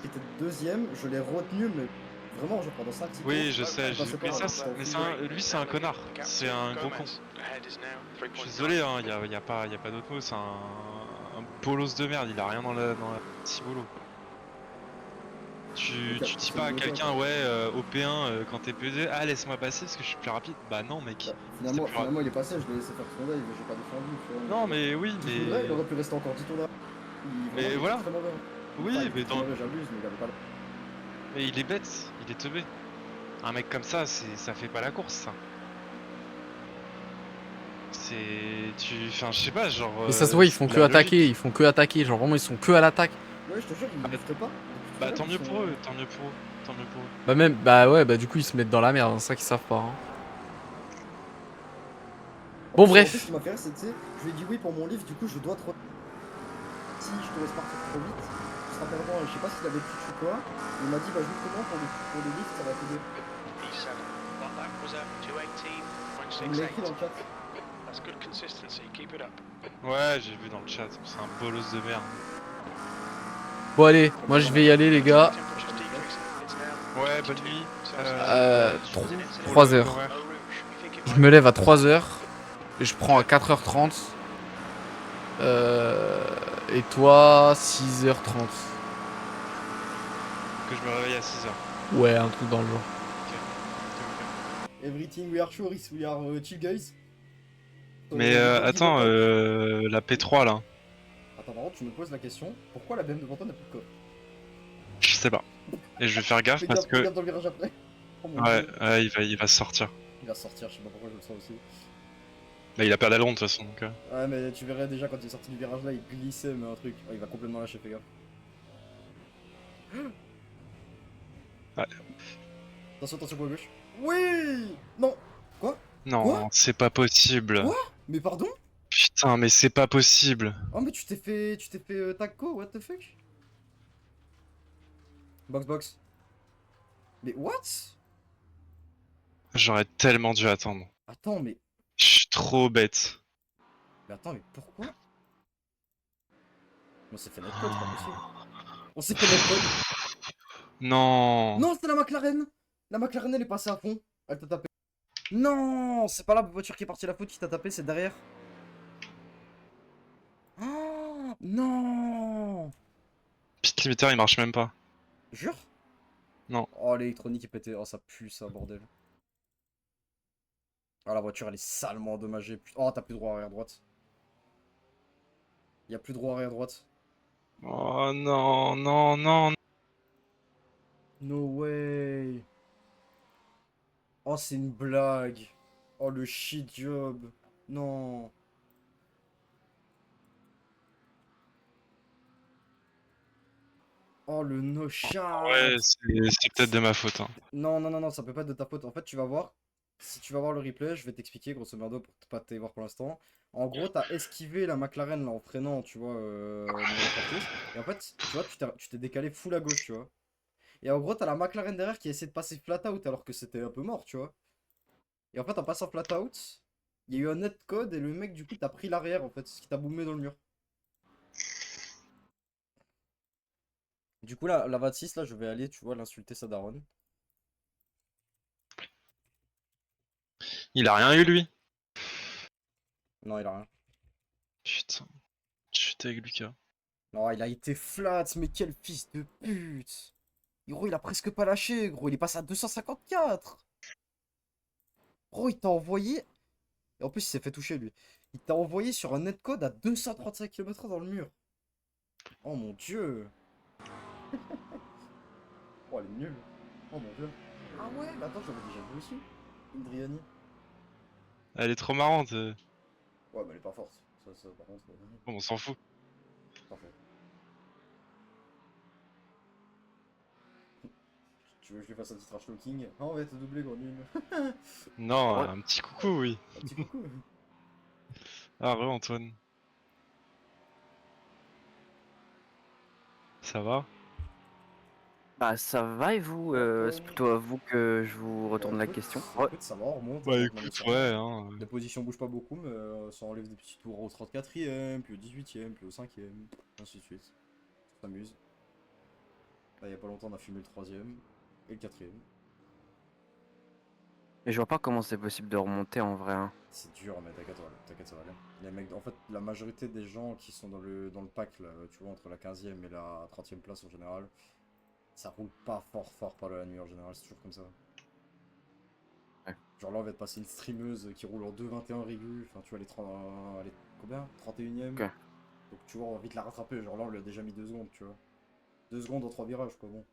D: qui était deuxième, je l'ai retenu, mais vraiment, genre pendant 5-6
E: Oui, je sais, mais
D: pas,
E: ça, lui c'est un connard, c'est un gros con. Je suis désolé, hein, y a pas d'autre mot, c'est un bolos de merde, il a rien dans la petit boulot. Tu dis pas à quelqu'un, ouais, au P1 quand t'es P2, ah laisse-moi passer parce que je suis plus rapide. Bah non, mec.
D: Finalement,
E: c'est plus
D: il est passé, je l'ai laissé faire son dive, j'ai pas défendu. Tu vois,
E: Non, mais oui,
D: il
E: mais.
D: aurait pu rester encore 10 tours là.
E: Mais
D: Il
E: voilà.
D: était très mauvais.
E: Oui,
D: Enfin, il
E: mais
D: était très mauvais, j'abuse, mais il avait pas le.
E: Mais il est bête, il est teubé. Un mec comme ça, ça fait pas la course, ça. Enfin, je sais pas, genre.
A: Et ça se voit, ils font
E: c'est
A: que
E: la
A: attaquer,
E: logique.
A: ils font que attaquer, genre vraiment ils sont que à l'attaque.
D: Ouais, je te jure, il ne liftent pas.
E: Bah tant mieux pour eux, tant mieux pour eux, tant mieux pour eux.
A: Bah même, bah ouais, bah du coup ils se mettent dans la merde, c'est ça qu'ils savent pas. Hein. Bon
D: En plus,
A: bref.
D: ce qui m'a fait rire, c'est, tu sais, je lui ai dit oui pour mon livre, du coup je dois te. Si je te laisse partir trop vite, tu seras perdant. Et je sais pas s'il avait touché ou quoi. Il m'a dit, bah justement pour le livre, ça va t'aider.
F: B7. That lap was at
D: Il me l'a écrit dans
F: 218.68.
D: le chat.
F: That's good consistency. Keep it up.
E: Ouais, j'ai vu dans le chat, c'est un bolos de merde.
A: Bon allez, moi je vais y aller les gars.
F: Temperature's decreasing. It's now
E: Ouais, bonne nuit.
F: 22
A: 3 heures. Je me lève à 3h. Je prends à 4h30. Et toi, 6h30.
E: Que je me réveille à 6h.
A: Ouais, un truc dans le genre.
D: Everything we are sure is we are chill guys.
E: Mais attends, la P3 là,
D: Attends, par contre, tu me poses la question, pourquoi la BM devant toi n'a plus de coffre?
E: je sais pas. Et je vais faire gaffe
D: Fais
E: parce
D: gaffe, fais
E: que...
D: gaffe dans le virage après. Oh mon
E: Ouais,
D: Dieu.
E: ouais, il va sortir.
D: Il va sortir, je sais pas pourquoi je le sens aussi.
E: Bah il a pas d'aileron de toute façon donc...
D: Ouais, mais tu verrais déjà quand il est sorti du virage là, il glissait, mais un truc. Oh, il va complètement lâcher, fais gaffe.
E: Ouais.
D: Attention, attention pour la gauche. Oui. Non. Quoi?
E: Non,
D: Quoi?
E: c'est pas possible.
D: Quoi? Mais pardon?
E: Putain, mais c'est pas possible.
D: Oh, mais tu t'es fait taco, what the fuck? Box, box. Mais what?
E: J'aurais tellement dû attendre.
D: Attends, mais...
E: Je suis trop bête.
D: Mais attends, mais pourquoi? On s'est fait notre code, c'est pas possible. On s'est fait notre code.
E: Non.
D: Non, c'est la McLaren. La McLaren, elle est passée à fond. Elle t'a tapé. Non, c'est pas la voiture qui est partie à la faute qui t'a tapé, c'est derrière. Oh, non.
E: Pit limiter il marche même pas.
D: Jure?
E: Non.
D: Oh, l'électronique est pété. Oh, ça pue, ça, bordel. Ah, la voiture, elle est salement endommagée. Oh, t'as plus droit arrière droite. Y'a plus droit arrière droite.
E: Oh non, non, non.
D: No way. Oh, c'est une blague. Oh, le shit job. Non. Oh, le no shot.
E: Ouais, c'est peut-être de ma faute. Hein.
D: Non, non, non, non, ça peut pas être de ta faute. En fait, tu vas voir. Si tu vas voir le replay, je vais t'expliquer grosso modo pour pas te voir pour l'instant. En gros, t'as esquivé la McLaren là en freinant, tu vois, au niveau de la partie. Et en fait, tu vois, tu t'es décalé full à gauche, tu vois. Et en gros, t'as la McLaren derrière qui essaie de passer flat out alors que c'était un peu mort, tu vois. Et en fait, en passant flat out, il y a eu un net code et le mec, du coup, t'a pris l'arrière en fait, ce qui t'a boomé dans le mur. Du coup, là, la 26, là, je vais aller, tu vois, l'insulter sa daronne.
E: Il a rien eu lui.
D: Non, il a rien.
E: Putain. Chut avec Lucas.
D: Non, il a été flat, mais quel fils de pute. Gros, il a presque pas lâché, gros, il est passé à 254. Gros, il t'a envoyé... Et en plus, il s'est fait toucher, lui. Il t'a envoyé sur un netcode à 235 km/h dans le mur. Oh mon dieu. Oh, elle est nulle. Oh mon dieu. Ah ouais, bah attends, j'avais déjà vu aussi. Indriani.
E: Elle est trop marrante.
D: Ouais, mais elle est pas forte. Ça par contre...
E: On s'en fout.
D: Parfait. Tu veux que je lui fasse un petit trash talking? Ah, on va être doublé, gros nul.
E: Non,
C: Ouais.
E: un petit coucou, oui.
D: Un petit coucou.
E: Ah, re Antoine. Ça va?
C: Bah ça va et vous c'est plutôt à vous que je vous retourne la question. Ouais.
D: Écoute, ça va, on remonte.
E: Bah
D: on
E: écoute,
D: remonte,
E: ouais, hein.
D: Les positions bougent pas beaucoup, mais ça enlève des petits tours au 34ème, puis au 18ème, puis au 5ème, ainsi de suite. On s'amuse. Là, il y a pas longtemps, on a fumé le 3ème et le 4ème.
C: Mais je vois pas comment c'est possible de remonter en vrai. Hein.
D: C'est dur, mais t'inquiète, ça va aller. Les mecs, en fait, la majorité des gens qui sont dans le pack, là, tu vois, entre la 15ème et la 30ème place en général, ça roule pas fort par la nuit en général, c'est toujours comme ça.
C: Ouais.
D: Genre là, on va te passer une streameuse qui roule en 2,21 régu, enfin, tu vois, elle est combien 31ème.
C: Ok.
D: Donc, tu vois, on va vite la rattraper. Genre là, on lui a déjà mis 2 secondes, tu vois. 2 secondes en 3 virages, quoi, bon.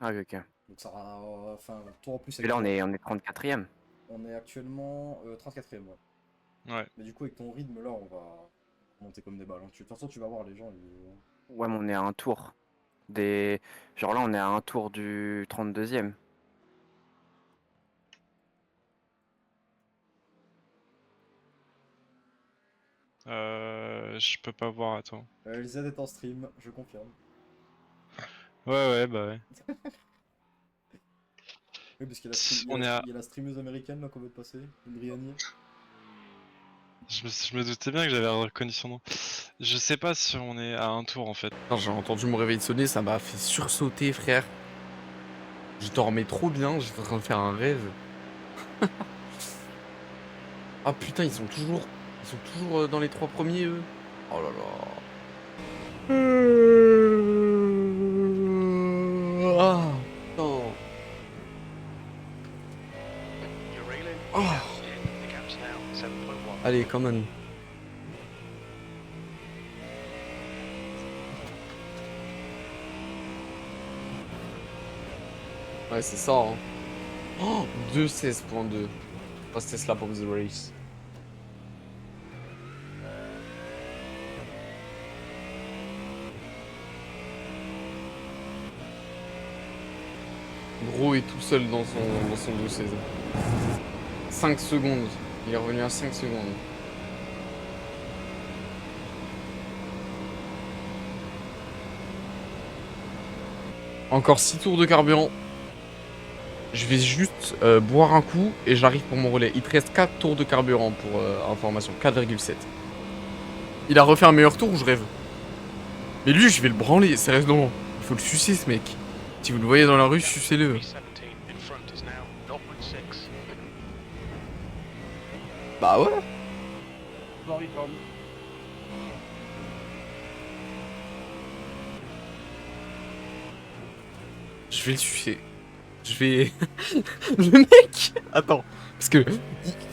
C: Ah oui, ok.
D: Donc, ça aura. Enfin, toi en plus.
C: Et là on est 34ème.
D: On est actuellement 34ème, ouais.
E: Ouais.
D: Mais du coup, avec ton rythme, là, on va monter comme des balles. Hein. De toute façon, tu vas voir les gens.
C: Ouais mais on est à un tour. Genre là on est à un tour du 32ème.
E: Je peux pas voir, attends.
D: LZ est en stream, je confirme.
E: Ouais, bah ouais.
D: Oui, parce qu'il y a
E: On est à...
D: il y a la streameuse américaine là qu'on veut te passer, Indriani.
E: Je me doutais bien que j'avais reconnu son nom. Je sais pas si on est à un tour en fait.
A: J'ai entendu mon réveil sonner, ça m'a fait sursauter, frère. Je dormais trop bien, j'étais en train de faire un rêve. Ah putain, ils sont toujours dans les 3 premiers, eux. Oh là là. Ah, putain.
F: You're reeling?
A: Oh.
F: The gap's now 7.1.
A: Allez, come on. Ouais, c'est ça, hein. Oh, 2.16.2. Fastest lap of the race. Gros est tout seul dans son 2.16. 5 secondes. Il est revenu à 5 secondes. Encore 6 tours de carburant. Je vais juste boire un coup et j'arrive pour mon relais. Il te reste 4 tours de carburant pour information. 4,7. Il a refait un meilleur tour ou je rêve? Mais lui, je vais le branler, sérieusement. Il faut le sucer, ce mec. Si vous le voyez dans la rue, sucez-le.
F: 317 in front is now 0.6.
A: Bah ouais.
G: Sorry, Tom.
A: Je vais le sucer. Je vais... Le mec. Attends. Parce que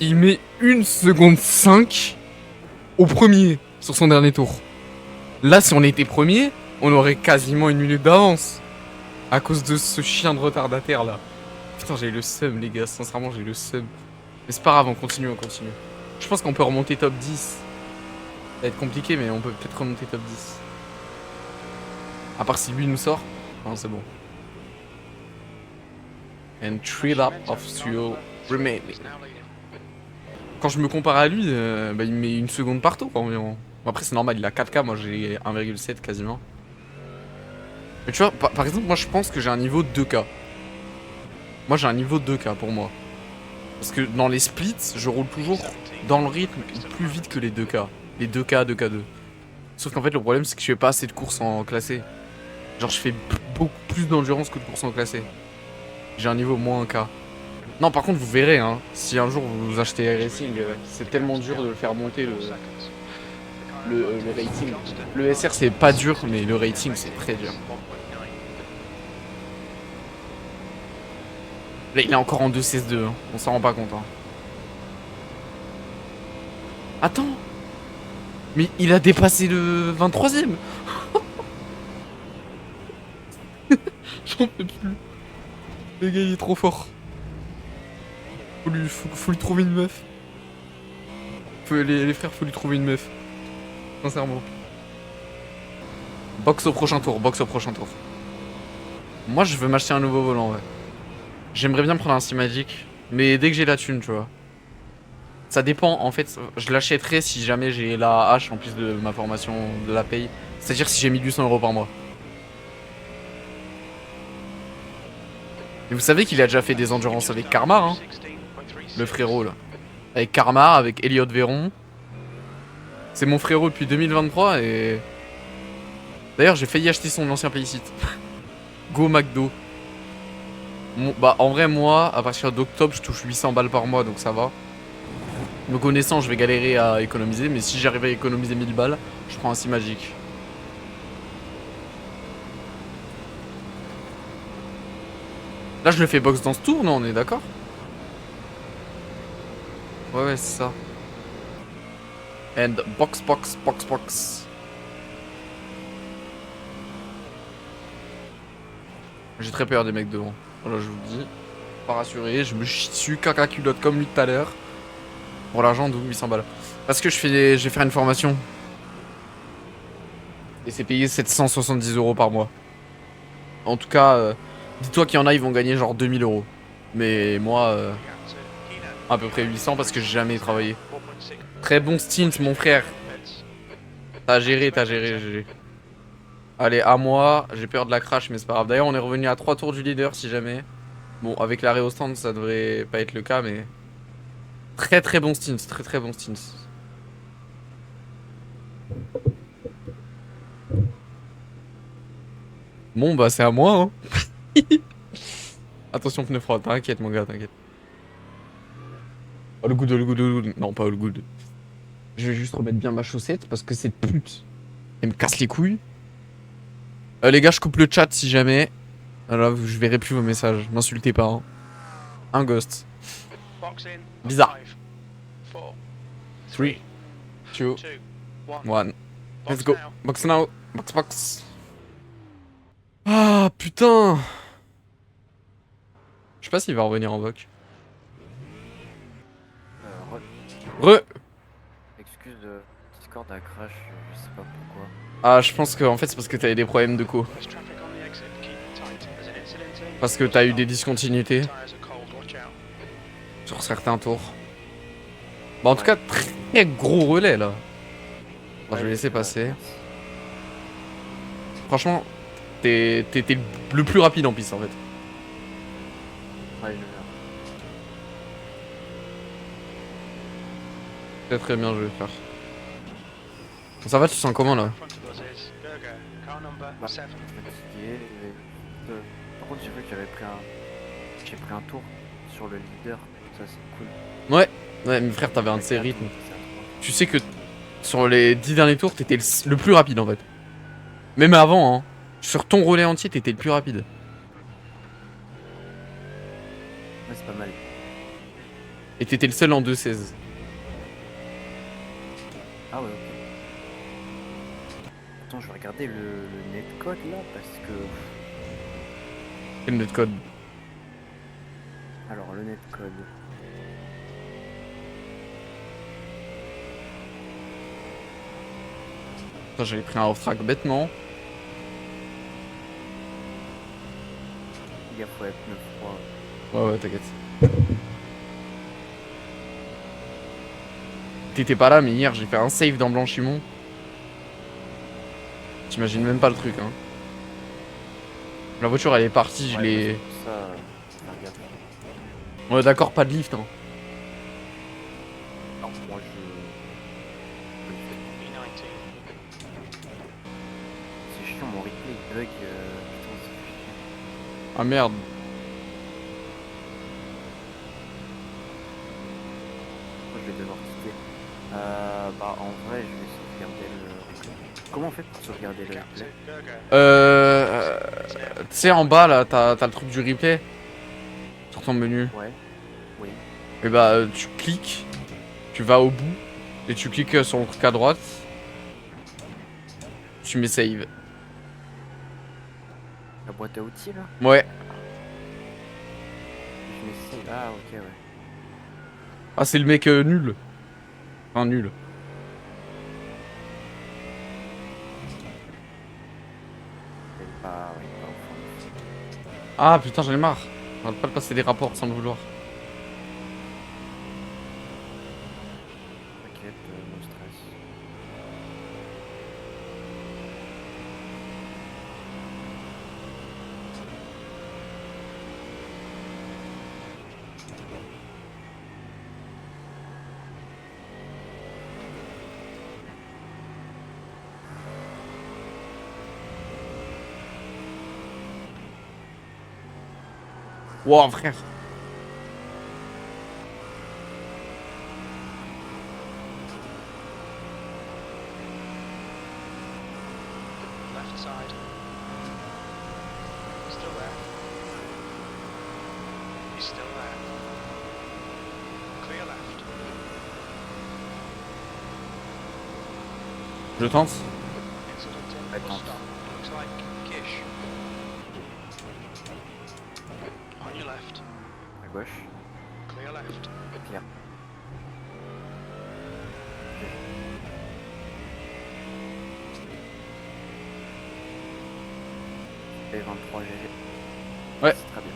A: il met 1 seconde 5 au premier sur son dernier tour. Là, si on était premier, on aurait quasiment 1 minute d'avance. À cause de ce chien de retardataire là. Putain, j'ai le seum, les gars. Sincèrement, j'ai le seum. Mais c'est pas grave, on continue, on continue. Je pense qu'on peut remonter top 10. Ça va être compliqué, mais on peut peut-être remonter top 10. À part si lui nous sort. Non, c'est bon. And 3 laps of fuel remaining.
F: Is now leading.
A: Quand je me compare à lui, bah, il met 1 seconde par tour environ. Bon, après, c'est normal, il a 4K, moi j'ai 1,7 quasiment. Mais tu vois, par exemple, moi je pense que j'ai un niveau 2K. Moi j'ai un niveau 2K pour moi. Parce que dans les splits, je roule toujours dans le rythme plus vite que les 2K. Les 2K, 2K2. Sauf qu'en fait, le problème c'est que je fais pas assez de courses en classé. Genre, je fais beaucoup plus d'endurance que de courses en classé. J'ai un niveau moins 1K. Non, par contre, vous verrez, hein, si un jour vous achetez Racing, c'est tellement dur de le faire monter le rating. Le SR c'est pas dur, mais le rating c'est très dur. Là, il est encore en 2.16.2, hein. On s'en rend pas compte. Hein. Attends. Mais il a dépassé le 23ème. J'en peux plus. Le gars, il est trop fort. Faut lui trouver une meuf. Les frères, faut lui trouver une meuf. Sincèrement. Box au prochain tour, box au prochain tour. Moi, je veux m'acheter un nouveau volant, ouais. J'aimerais bien prendre un Steamagic, mais dès que j'ai la thune, tu vois. Ça dépend, en fait, je l'achèterai si jamais j'ai la hache en plus de ma formation de la paye. C'est-à-dire si j'ai 1800 € par mois. Et vous savez qu'il a déjà fait des endurances avec Karmar, hein, le frérot là. Avec Karmar, avec Elliot Véron. C'est mon frérot depuis 2023 et... D'ailleurs j'ai failli acheter son ancien Paysit. Go McDo. Bah en vrai moi, à partir d'octobre je touche 800 balles par mois donc ça va. Me connaissant je vais galérer à économiser, mais si j'arrive à économiser 1000 balles, je prends un Steamagic. Là je le fais box dans ce tour, non, on est d'accord? Ouais c'est ça. And box. J'ai très peur des mecs devant. Voilà, je vous le dis. Pas rassuré, je me chie dessus, caca culotte comme lui tout à l'heure. Pour l'argent d'où 800 balles. Parce que je vais faire une formation. Et c'est payé 770 € par mois. En tout cas, dis-toi qu'il y en a, ils vont gagner genre 2000 €. Mais moi, à peu près 800 parce que j'ai jamais travaillé. Très bon stint, mon frère. T'as géré. Allez, à moi, j'ai peur de la crash, mais c'est pas grave. D'ailleurs, on est revenu à 3 tours du leader si jamais. Bon, avec l'arrêt au stand, ça devrait pas être le cas, mais... Très bon stint, très bon stint. Bon, bah c'est à moi, hein. Attention, pneu froid, t'inquiète, mon gars, t'inquiète. Oh, le good, le good, le good. Non, pas le good. Je vais juste remettre bien ma chaussette parce que cette pute, elle me casse les couilles. Les gars, je coupe le chat si jamais. Alors, je verrai plus vos messages. M'insultez pas. Hein. Un ghost.
F: Box in.
A: Bizarre.
F: 5, 4,
A: 3, 2,
F: 2, 1.
A: 1. Let's
F: Box
A: go.
F: now.
A: Box now. Box, box. Ah, putain. Je sais pas s'il va revenir en voc. Re.
C: Excuse, Discord a crash, je sais pas pourquoi.
A: Ah, je pense que en fait c'est parce que t'avais des problèmes de co.
F: There's traffic on the exit. Keep tight. There's an incident in.
A: Parce que t'as eu des discontinuités
F: Tires are cold. Watch out.
A: sur certains tours. Bah en tout cas, très gros relais là. Bon, je vais laisser passer. Franchement, t'étais le plus rapide en piste en fait.
C: Ouais, je
A: Très très bien joué frère. Bon, ça va, tu te sens comment là?
F: In front of us is Gerger. Car number 7.
C: fatigué. Par contre, j'ai vu que j'ai pris un tour sur le leader. Ça, c'est cool.
A: Ouais, mais frère, t'avais un de ces rythmes. Tu sais que sur les 10 derniers tours, t'étais le plus rapide en fait. Même avant, hein. Sur ton relais entier, t'étais le plus rapide.
C: Ouais, c'est pas mal.
A: Et t'étais le seul en 2.16.
C: Ah ouais, ok. Attends, je vais regarder le netcode là parce que.
A: Quel notre code?
C: Alors, le netcode.
A: Putain, j'avais pris un off-track bêtement.
C: Il y a faut être 9-3.
A: Ouais, t'inquiète. T'étais pas là, mais hier j'ai fait un save dans Blanchimont. T'imagines même pas le truc, hein. La voiture elle est partie, je l'ai.
C: Ça, faire gaffe.
A: On est d'accord, pas de lift, hein.
C: Non, moi je.
F: B19.
C: C'est chiant, mon replay il bug. Putain, c'est chiant.
A: Ah merde.
C: Moi, je vais devoir quitter. Bah, en vrai, je vais sauvegarder le replay. Comment on fait pour sauvegarder le
F: Gap to
C: replay?
F: Gerger.
A: Tu sais, en bas là, t'as le truc du replay sur ton menu.
C: Ouais. Oui.
A: Et bah, tu cliques, tu vas au bout, et tu cliques sur le truc à droite. Tu mets save.
C: La boîte à outils là?
A: Ouais.
C: Je mets save. Ah, ok, ouais.
A: Ah, c'est le mec nul. Enfin, nul.
C: Elle est pas. Ouais, pas au fond.
A: Ah putain, j'en ai marre. J'arrête pas de passer des rapports sans le vouloir.
C: T'inquiète, no stress.
A: Wow, frère.
F: Left side. Still there. He's still there. Clear left.
A: Je tente.
F: Incident in.
C: Attends.
F: Stop. Looks like Kish. On your left.
C: À gauche.
F: Clear left.
C: Clear. P23 GG.
A: Ouais.
C: C'est très bien.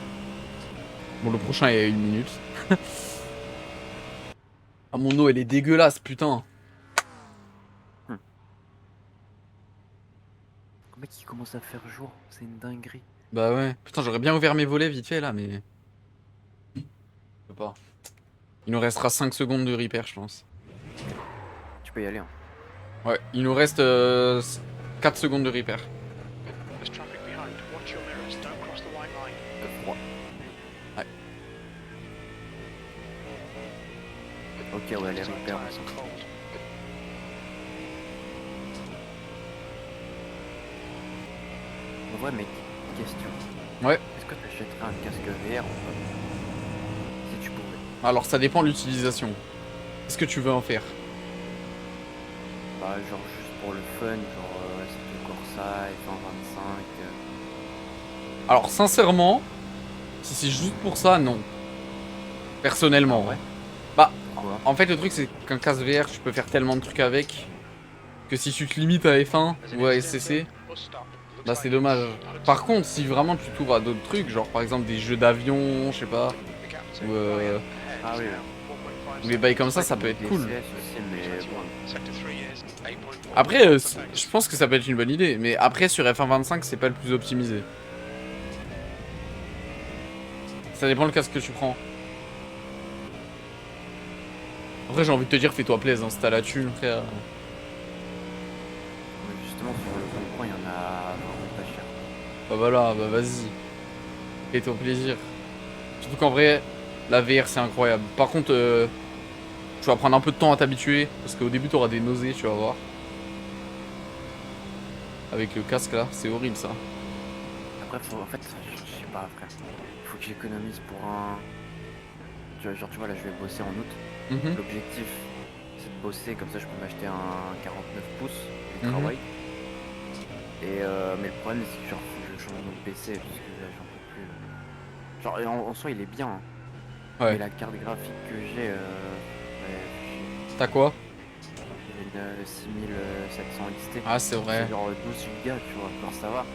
A: Bon, le prochain est à 1 minute. Ah, mon eau, elle est dégueulasse, putain.
C: Le mec il commence à faire jour, c'est une dinguerie.
A: Bah ouais. Putain, j'aurais bien ouvert mes volets vite fait là, mais. Je peux pas. Il nous restera 5 secondes de repair, je pense.
C: Tu peux y aller. Hein.
A: Ouais, il nous reste 4 secondes de repair.
F: There's traffic behind. Watch your mirrors. Don't cross the white line.
C: 3. Ok, ouais, les
F: Tires
C: repairs.
F: are cold.
C: En vrai, mec, question.
A: Ouais.
C: Est-ce que tu achèterais un casque VR ou pas? Si tu pouvais.
A: Alors ça dépend de l'utilisation. Qu'est-ce que tu veux en faire?
C: Bah, genre juste pour le fun, genre c'était Corsa, F125.
A: Alors sincèrement, si c'est juste pour ça, non. Personnellement.
C: Ah ouais?
A: Bah,
C: Quoi?
A: en fait le truc c'est qu'un casque VR, tu peux faire tellement de trucs avec que si tu te limites à F1 ou à SCC, bah c'est dommage. Par contre, si vraiment tu t'ouvres à d'autres trucs, genre par exemple des jeux d'avion, je sais pas, ou
C: Ah oui,
A: des bails comme ça,
C: ouais,
A: ça peut
C: des
A: être cool.
C: DCS aussi, mais bon.
A: Après, je pense que ça peut être une bonne idée, mais après sur F1.25, c'est pas le plus optimisé. Ça dépend le casque que tu prends. Après, j'ai envie de te dire, fais-toi plaisir, hein, si t'as la thune, frère.
C: Mais justement, sur le bon coin, il y en a vraiment pas cher.
A: Bah voilà, bah vas-y. Fais-toi plaisir. Surtout qu'en vrai, la VR c'est incroyable. Par contre, tu vas prendre un peu de temps à t'habituer, parce qu'au début t'auras des nausées, tu vas voir. Avec le casque là, c'est horrible ça.
C: Après, en fait, je sais pas, frère. Faut que j'économise pour un. Genre, tu vois, là, je vais bosser en août.
A: Mhm.
C: L'objectif, c'est de bosser, comme ça, je peux m'acheter un 49 pouces
A: Mhm.
C: ultra wide. Et mais le problème, c'est que genre, faut que je change mon PC, parce que là, j'en peux plus. Genre, et en soi, il est bien, hein.
A: Ouais.
C: Mais la carte graphique que j'ai, ouais,
A: T'as quoi?
C: j'ai une 6700 XT.
A: Ah, c'est vrai.
C: C'est genre 12 Go, tu vois, alors ça va.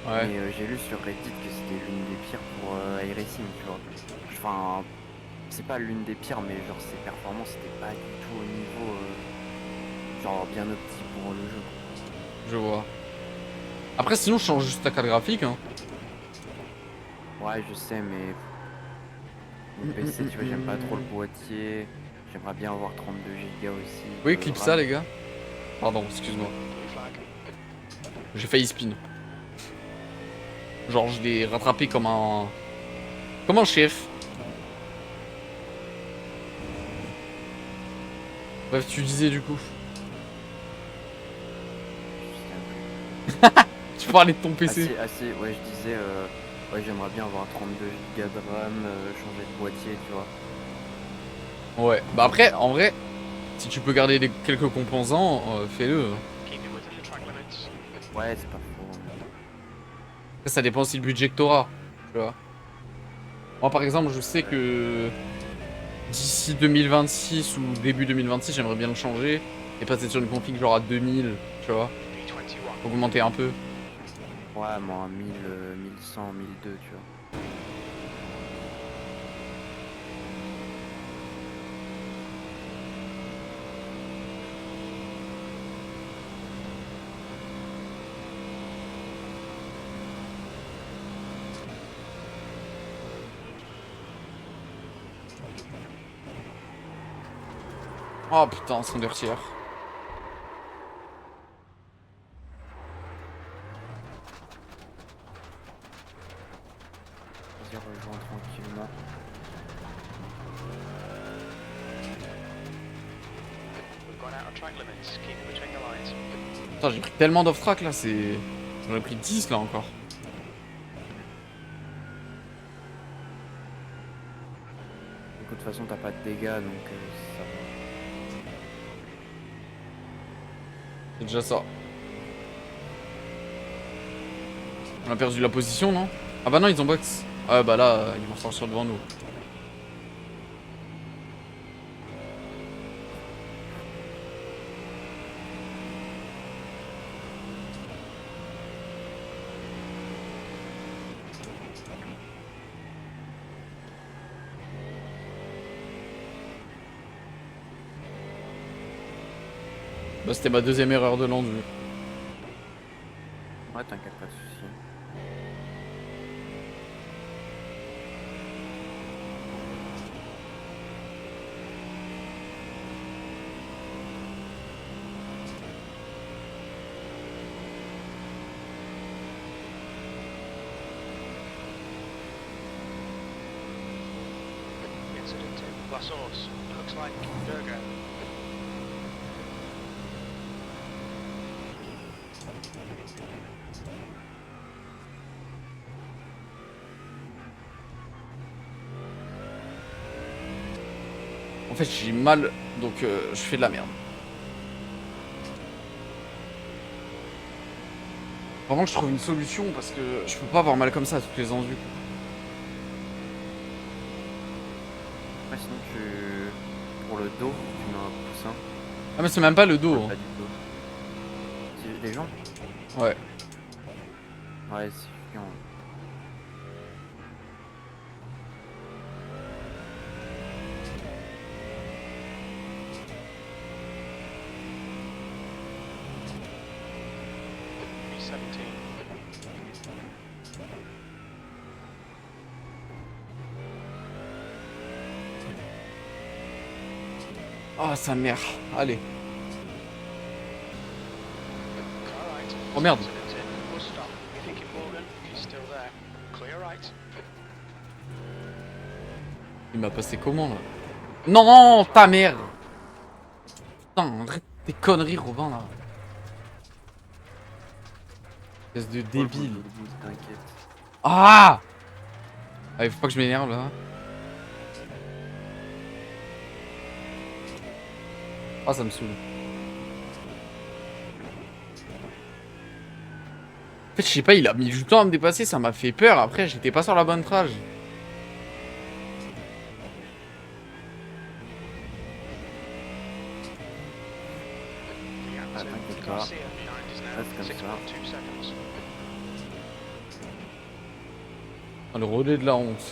A: Ouais.
C: Mais j'ai lu sur Reddit que c'était l'une des pires pour iRacing, tu vois. Enfin, c'est pas l'une des pires, mais genre ses performances c'était pas du tout au niveau genre bien opti pour le jeu.
A: Je vois. Après, sinon, je change juste ta carte graphique. Hein.
C: Ouais, je sais, mais le PC, tu vois, j'aime pas trop le boîtier. J'aimerais bien avoir 32 Go aussi.
A: Oui,
C: de
A: clip
C: RAM.
A: ça, les gars. Pardon, excuse-moi. J'ai failli spin. Genre, je l'ai rattrapé comme un. Comme un chef. Bref, tu disais du coup.
C: Je sais plus.
A: Tu parlais de ton PC.
C: Assez, ouais, je disais, ouais, j'aimerais bien avoir 32 Go de RAM, changer de boîtier, tu vois.
A: Ouais. Bah après, en vrai, si tu peux garder quelques composants, fais-le.
C: Ouais, c'est pas faux.
A: Après, ça dépend aussi du budget que t'auras. Tu vois. Moi, par exemple, je sais que d'ici 2026 ou début 2026, j'aimerais bien le changer et passer sur une config genre à 2000, tu vois. Augmenter un peu.
C: Ouais, moi, 1000, 1100, 1002, tu vois.
A: Oh putain, son derrière.
C: Vas-y, rejoins tranquillement.
A: Putain, j'ai pris tellement d'off-track là, c'est. J'en ai pris 10 là encore.
C: De toute façon, t'as pas de dégâts, donc ça va.
A: C'est déjà ça. On a perdu la position, non? Ah bah non, ils ont box. Ah bah là, ils vont sortir devant nous. Bah c'était ma deuxième erreur de l'endu.
C: Ouais, t'inquiète, pas de soucis.
F: Incident Last horse. Looks like Durga.
A: En fait, j'ai mal, donc je fais de la merde. Vraiment que je trouve une solution parce que je peux pas avoir mal comme ça à toutes les enduits.
C: Ouais, sinon pour le dos, tu mets un coussin.
A: Ah mais c'est même pas le dos.
C: Pas du dos. C'est des jambes.
A: Ouais.
C: Ouais, c'est chiant.
A: Oh sa mère. Allez.
F: Alright.
A: Oh merde.
F: We'll stop. You think Morgan? He's still there. Clear right.
A: Il m'a passé comment là? Non, non, ta mère. Putain, arrête tes conneries, Robin là. Espèce de débile.
C: T'inquiète.
A: Ah! Allez, faut pas que je m'énerve là. Ah, ça me saoule. En fait, je sais pas, il a mis du temps à me dépasser, ça m'a fait peur. Après, j'étais pas sur la bonne trage.
C: Ah, t'inquiète pas.
F: Garcia behind is now.
C: Reste comme ça.
F: 6.2 seconds.
A: Ah, le relais de la honte.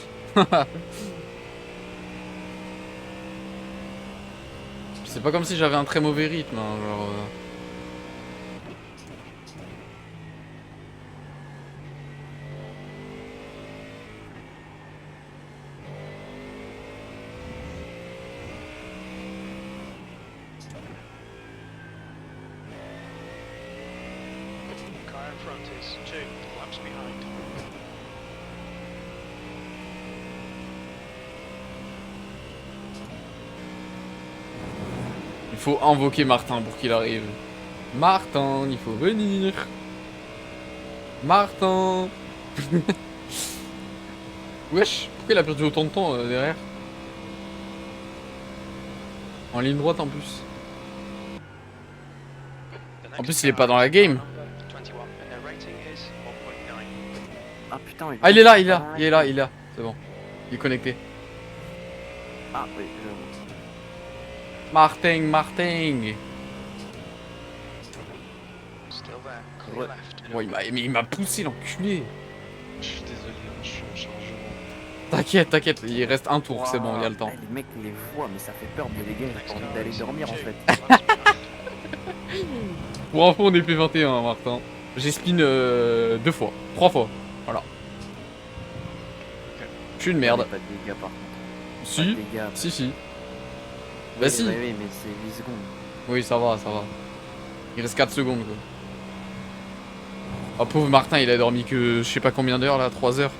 A: C'est pas comme si j'avais un très mauvais rythme, hein, genre...
F: Car in front is 2 laps behind.
A: Il faut invoquer Martin pour qu'il arrive. Martin, il faut venir. Martin. Wesh, pourquoi il a perdu autant de temps derrière? En ligne droite en plus.
F: The
A: En plus,
F: next
A: il est
F: car
A: pas dans la
F: is
A: game.
F: number 21 and their rating is 1.9.
C: Ah putain,
A: Ah, il est là,
C: dans la
A: il est là, il est là. C'est bon. Il est connecté.
C: Ah oui,
A: Martin, Martin.
F: Still there. Clear
C: Ouais.
F: left.
A: Bon, mais il m'a poussé l'enculé.
H: Je suis désolé, je suis en chargement.
A: T'inquiète, t'inquiète, il reste un tour, c'est bon, il y a le temps.
C: Les mecs les voient, mais ça fait peur, mais les gars, j'ai
F: Next
C: pas envie
F: car
C: d'aller
F: is
C: dormir en
F: 2
C: fait.
F: laps behind.
A: Pour info, on est P21, Martin. J'ai spin 2 fois, 3 fois. Voilà. Je suis une merde.
C: Pas de dégâts par contre. Pas de
A: Si,
C: dégâts.
A: si. Bah
C: Oui,
A: si.
C: Oui, oui, mais c'est 8 secondes.
A: Oui, ça va, ça va. Il reste 4 secondes, quoi. Oh, pauvre Martin, il a dormi que je sais pas combien d'heures, là, 3 heures.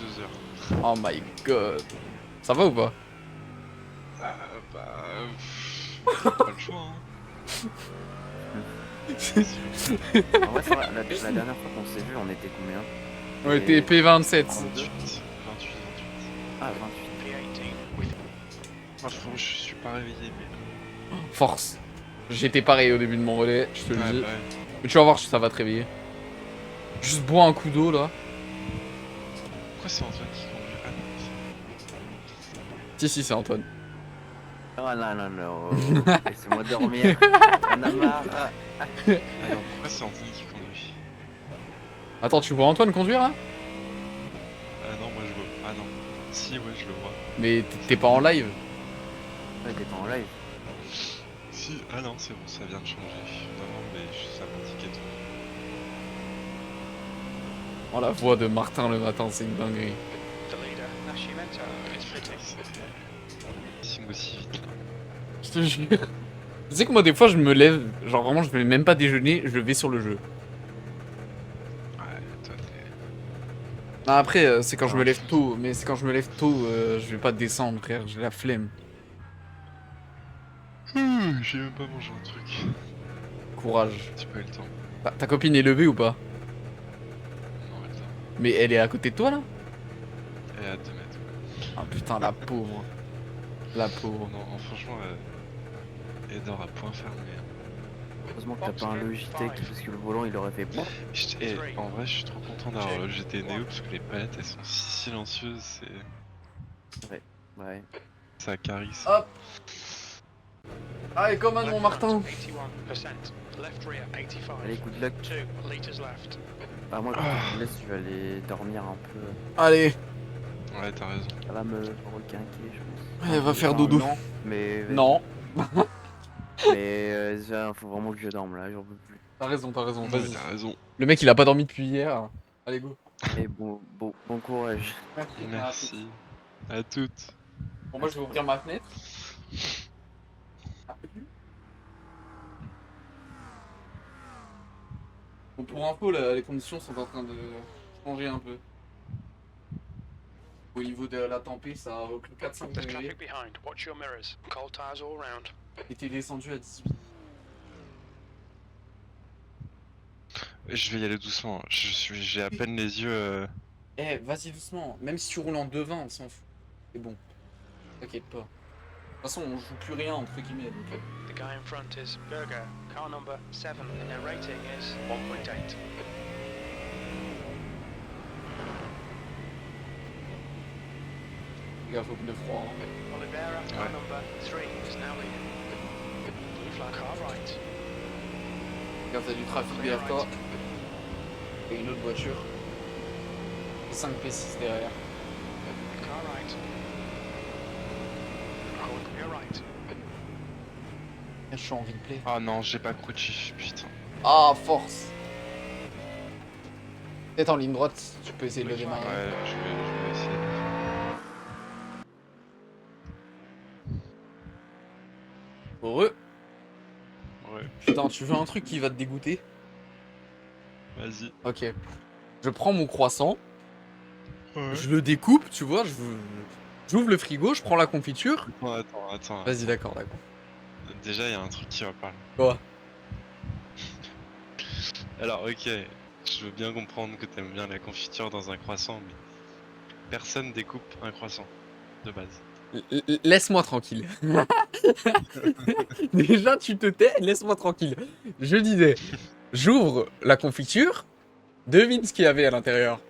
H: 2 heures.
A: Oh my god. Ça va ou pas?
H: Bah... pas le choix, hein.
C: En vrai, ça va, la dernière fois qu'on s'est vu, on était combien?
A: On était P27.
H: 28.
C: Ah, 28.
F: P18 with
H: Ah, je suis pas réveillé, mais...
A: Force. J'étais pareil au début de mon relais, je te le
H: Ouais,
A: dis.
H: bah ouais.
A: Mais tu vas voir, ça va te réveiller. Juste bois un coup d'eau, là.
H: Pourquoi c'est Antoine qui conduit? Ah non,
A: Si, c'est Antoine.
C: Oh non, non. Laissez-moi dormir. On a marre.
H: Ah non, pourquoi c'est Antoine qui conduit?
A: Attends, tu vois Antoine conduire, là?
H: Ah non, moi je vois... Ah non. Si, ouais, je le vois.
A: Mais t'es pas en live.
C: Ouais, t'es pas en live.
H: Si, ah non, c'est bon, ça vient de changer. Non, non, mais ça m'indiquait tout.
A: Oh, la voix de Martin le matin, c'est une dinguerie.
F: the leader, Nascimento, is pitting.
H: Sim aussi vite.
A: Je te jure. Tu sais que moi, des fois, je me lève, genre vraiment, je vais même pas déjeuner, je vais sur le jeu.
H: Ouais, toi,
A: Bah après, c'est quand je me lève tôt, mais c'est quand je me lève tôt, je vais pas descendre, frère, j'ai la flemme.
E: J'ai même pas mangé un truc.
A: Courage.
E: J'ai pas eu le temps.
A: Ta copine est levée ou pas?
E: Non, attends.
A: Mais elle est à côté de toi là?
E: Elle est à 2 mètres.
A: Ah putain, la pauvre. La pauvre.
E: Non, franchement, elle dort à point fermé.
C: Heureusement que t'as pas un Logitech parce que le volant il aurait fait bon.
E: En vrai, je suis trop content d'avoir le GT Neo parce que les palettes elles sont si silencieuses,
C: Ouais.
E: ça carisse.
A: Hop. Allez, comme un mon Martin.
F: 81%. Left rear 85.
C: Allez, good luck.
F: 2 liters left.
C: Bah moi quand je te laisse, tu vas aller dormir un peu.
A: Allez.
E: Ouais, t'as raison.
C: Ça va me requinquer, je pense.
A: Elle va faire
C: Enfin,
A: dodo.
C: Non, mais
A: Non.
C: mais faut vraiment que je dorme là, j'en peux plus.
A: T'as raison,
E: Ouais,
A: vas-y.
E: t'as raison.
A: Le mec il a pas dormi depuis hier. Allez, go.
C: Et bon courage.
E: Merci. À toutes.
A: Bon, moi je vais ouvrir ma fenêtre. Bon, pour info, là, les conditions sont en train de changer un peu. Au niveau de la tempée, ça a reclus 4-5
F: There's
A: degrés.
F: traffic behind. Watch your mirrors. Cold tires all round.
A: Et t'es descendu à 18.
E: Je vais y aller doucement. J'ai à peine les yeux.
A: Eh, vas-y doucement. Même si tu roules en 2,20, on s'en fout. C'est bon. T'inquiète pas. De toute façon, on joue plus rien entre guillemets. Donc,
F: The guy in front is Berger, car number 7, and their rating is 1.8.
A: Fais gaffe au pneu froid. Hein.
F: Oliveira, car
E: Ouais.
F: number 3, is now leading. Blue flag, car right.
A: Fais gaffe, t'as du trafic derrière toi. Et une autre voiture. Et 5 P6 derrière.
F: Car right. Hold clear right.
A: Je suis en replay.
E: Ah non, j'ai pas crouché, putain.
A: Ah, force. Peut-être en ligne droite, tu peux essayer de le
E: Ouais,
A: démarrer.
E: je vais essayer.
A: Heureux.
E: Ouais,
A: Putain, tu veux un truc qui va te dégoûter?
E: vas-y.
A: Ok. Je prends mon croissant,
E: Ouais.
A: je le découpe, tu vois, j'ouvre le frigo, je prends la confiture.
E: Attends.
A: Vas-y, d'accord, d'accord.
E: Déjà, il y a un truc qui va pas.
A: Quoi?
E: Alors, ok, je veux bien comprendre que t'aimes bien la confiture dans un croissant, mais personne découpe un croissant de base.
A: Laisse-moi tranquille. Déjà, tu te tais, laisse-moi tranquille. Je disais, j'ouvre la confiture, devine ce qu'il y avait à l'intérieur.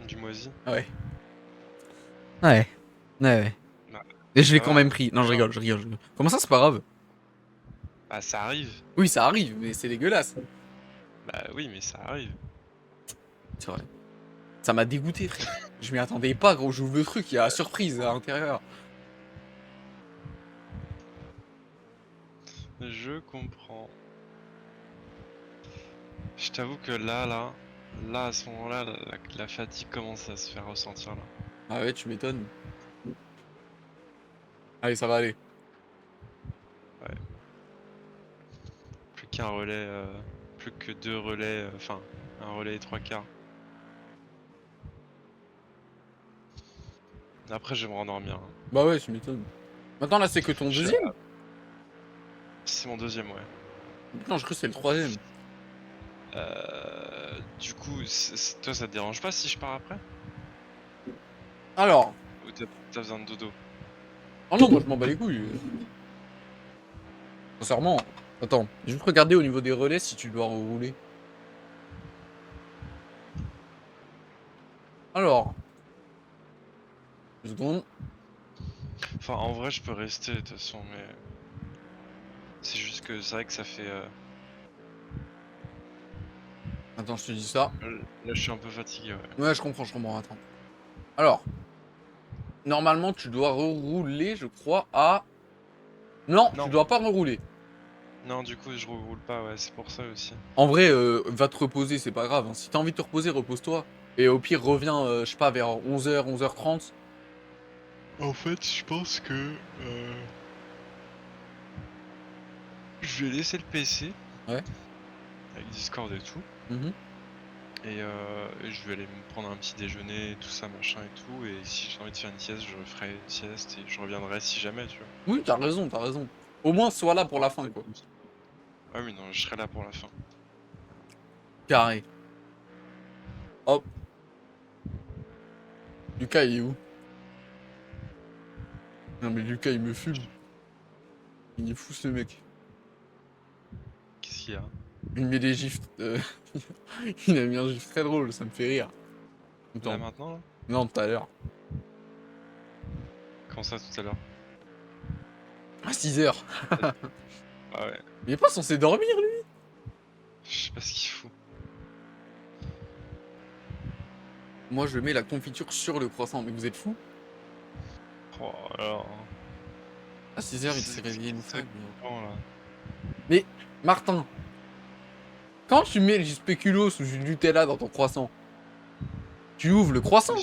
E: Du moisi.
A: Ouais. Ouais. Ouais.
E: Bah,
A: Et je l'ai
E: ça
A: quand
E: va.
A: même pris. Non, je rigole. Comment ça, c'est pas grave?
E: Bah, ça arrive.
A: Oui, ça arrive, mais c'est dégueulasse.
E: Bah oui, mais ça arrive.
A: C'est vrai. Ça m'a dégoûté, frère. Je m'y attendais pas, gros. J'ouvre le truc, il y a la surprise à l'intérieur.
E: Je comprends. Je t'avoue que là, à ce moment-là, la fatigue commence à se faire ressentir là.
A: Ah ouais, tu m'étonnes. Allez, ça va aller.
E: Plus qu'un relais, plus que 2 relais, enfin, un relais et 3 quarts. Après, je vais me rendormir. Hein.
A: Bah ouais, tu m'étonnes. Maintenant, là, c'est que ton
E: Je-
A: deuxième?
E: C'est mon deuxième, ouais.
A: Non, je crois que c'est le troisième.
E: Du coup, toi, ça te dérange pas si je pars après?
A: Alors.
E: Ou t'as besoin de dodo?
A: Oh non, moi, je m'en bats les couilles. Sincèrement. Attends, je vais juste regarder au niveau des relais si tu dois rouler. Alors. 2 secondes.
E: Enfin, en vrai, je peux rester de toute façon, mais c'est juste que c'est vrai que ça fait.
A: Attends, je te dis ça.
E: Là, je suis un peu fatigué, ouais.
A: Ouais, je comprends, attends. Alors. Normalement, tu dois rerouler, je crois, à... Non,
E: Non.
A: tu dois pas rerouler.
E: Non, du coup, je roule pas, ouais, c'est pour ça aussi.
A: En vrai, va te reposer, c'est pas grave. Hein. Si t'as envie de te reposer, repose-toi. Et au pire, reviens, je sais pas, vers 11h, 11h30.
E: En fait, je pense que. Je vais laisser le PC.
A: Ouais.
E: Avec Discord et tout.
A: Mhm.
E: Et je vais aller me prendre un petit déjeuner, tout ça, machin et tout. Et si j'ai envie de faire une sieste, je ferai une sieste et je reviendrai si jamais, tu vois.
A: Oui, t'as raison, t'as raison. Au moins, sois là pour la fin, quoi.
E: Ah oui, non, je serai là pour la fin.
A: Carré. Hop. Lucas, il est où? Non, mais Lucas, il me fume. Il est fou, ce mec.
E: Qu'est-ce qu'il y a?
A: Il met des gifs. Il a mis un gif très drôle, ça me fait rire.
E: Là
A: Attends.
E: maintenant là?
A: Non, tout à l'heure.
E: Comment ça tout à l'heure?
A: À 6h.
E: Ah ouais,
A: Il est pas censé dormir, lui?
E: je sais pas ce qu'il fout.
A: Moi, je mets la confiture sur le croissant, mais vous êtes fous?
E: Oh alors.
A: À 6h, il s'est réveillé une fois.
E: Là.
A: Martin, quand tu mets du spéculoos ou du Nutella dans ton croissant, tu ouvres le croissant?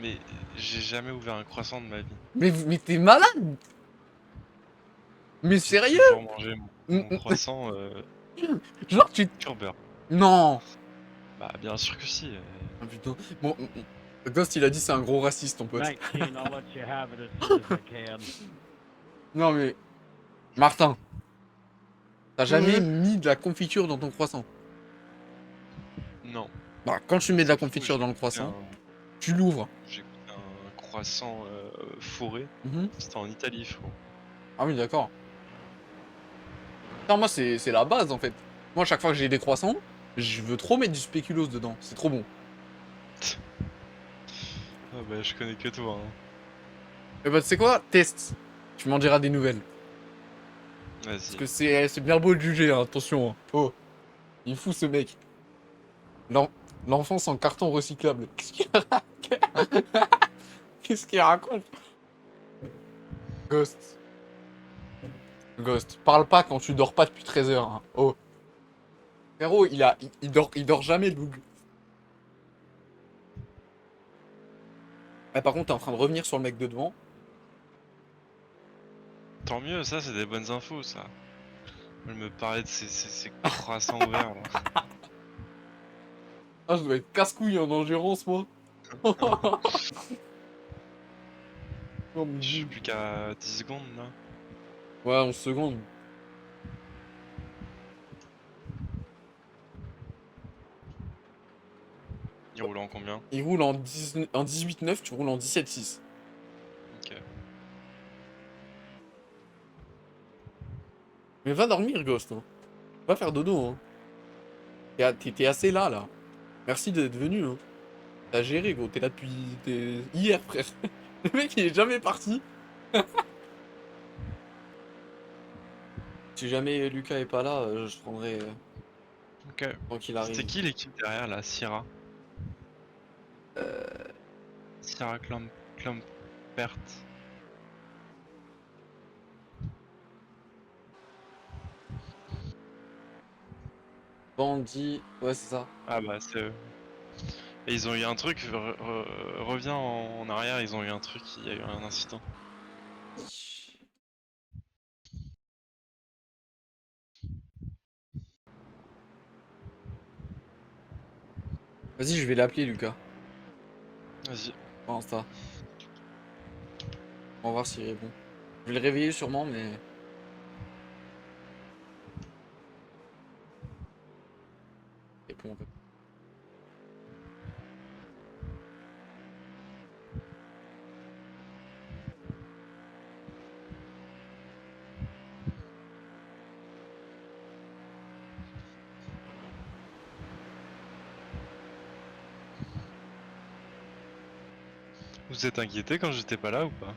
E: Mais j'ai jamais ouvert un croissant de ma vie.
A: Mais t'es malade? Mais
E: J'ai
A: sérieux?
E: toujours mangé mon croissant
A: Genre, tu...
E: pur beurre.
A: Non.
E: Bah bien sûr que si.
A: Ah putain. Bon, Ghost, il a dit c'est un gros raciste, ton pote.
G: 19, I'll let you have it as soon as I can.
A: Non mais... Martin, t'as jamais mis de la confiture dans ton croissant?
E: Non.
A: Bah, quand tu mets de la
E: C'est fou,
A: confiture dans le
E: j'ai
A: croissant,
E: goûté
A: tu l'ouvres.
E: J'ai goûté un croissant fourré.
A: Mhm.
E: C'était en Italie, frérot.
A: Ah oui, d'accord. Non, moi, c'est la base, en fait. Moi, chaque fois que j'ai des croissants, je veux trop mettre du spéculoos dedans. C'est trop bon.
E: Ah bah je connais que toi. Hein.
A: Et bah, tu sais quoi? Teste. Tu m'en diras des nouvelles. Parce
E: Vas-y.
A: que c'est bien beau de juger, hein, attention. Hein. Oh, il est fou, ce mec. L'enfance en carton recyclable. Qu'est-ce qu'il raconte? Qu'est-ce qu'il raconte? Ghost. Ghost. Parle pas quand tu dors pas depuis 13 heures. Hein. Oh. Frérot, il dort jamais, Doug. Ah, par contre, t'es en train de revenir sur le mec de devant.
E: Tant mieux, ça c'est des bonnes infos ça. Elle me parlait de ces croissants ouverts là.
A: Ah, je dois être casse-couille en endurance, moi. Oh, mais
E: Je suis
A: Doug.
E: plus qu'à 10 secondes là.
A: Ouais, 11 secondes.
E: Il roule en combien?
A: Il roule en 18-9, tu roules en 17-6.
E: Ok.
A: Mais va dormir, Ghost. Hein. Va faire dodo. Hein. T'es assez là. Merci d'être venu. Hein. T'as géré, gros. T'es là depuis hier, frère. Le mec, il est jamais parti. Si jamais Lucas est pas là, je prendrai
E: Ok.
A: tant qu'il arrive.
E: C'était qui l'équipe derrière là? Syrah? Syrah Klampert.
A: Bandit, ouais, c'est ça.
E: Ah bah c'est eux. Et ils ont eu un truc, reviens en arrière, ils ont eu un truc, il y a eu un incident.
A: Vas-y, je vais l'appeler, Lucas.
E: Vas-y.
A: Pour Insta. On va voir s'il répond. Je vais le réveiller sûrement, mais... Il répond un peu.
E: Vous êtes inquiété quand j'étais pas là ou pas?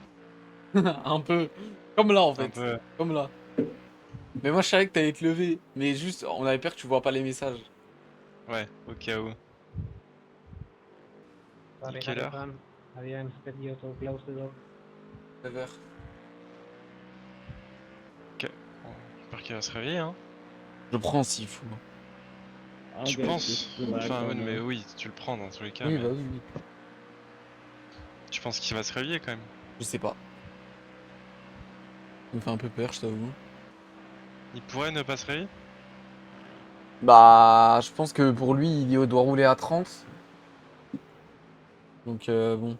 A: Un peu. Comme là, en
E: Un
A: fait.
E: peu.
A: Comme là. Mais moi, je savais que t'allais te lever. Mais juste, on avait peur que tu vois pas les messages.
E: Ouais, au cas où.
G: Sorry,
E: Quelle heure?
G: Harry-san. Ariane said you to close the door.
A: 9h.
E: Bon, j'espère qu'il va se réveiller, hein.
A: Je prends s'il faut.
E: Tu penses? Enfin, ouais, mais oui, tu le prends dans tous les cas.
A: Oui,
E: Mais
A: bah oui.
E: tu penses qu'il va se réveiller quand même?
A: Je sais pas. Ça me fait un peu peur, je t'avoue.
E: Il pourrait ne pas se réveiller?
A: Bah, je pense que pour lui, il doit rouler à 30. Donc, bon,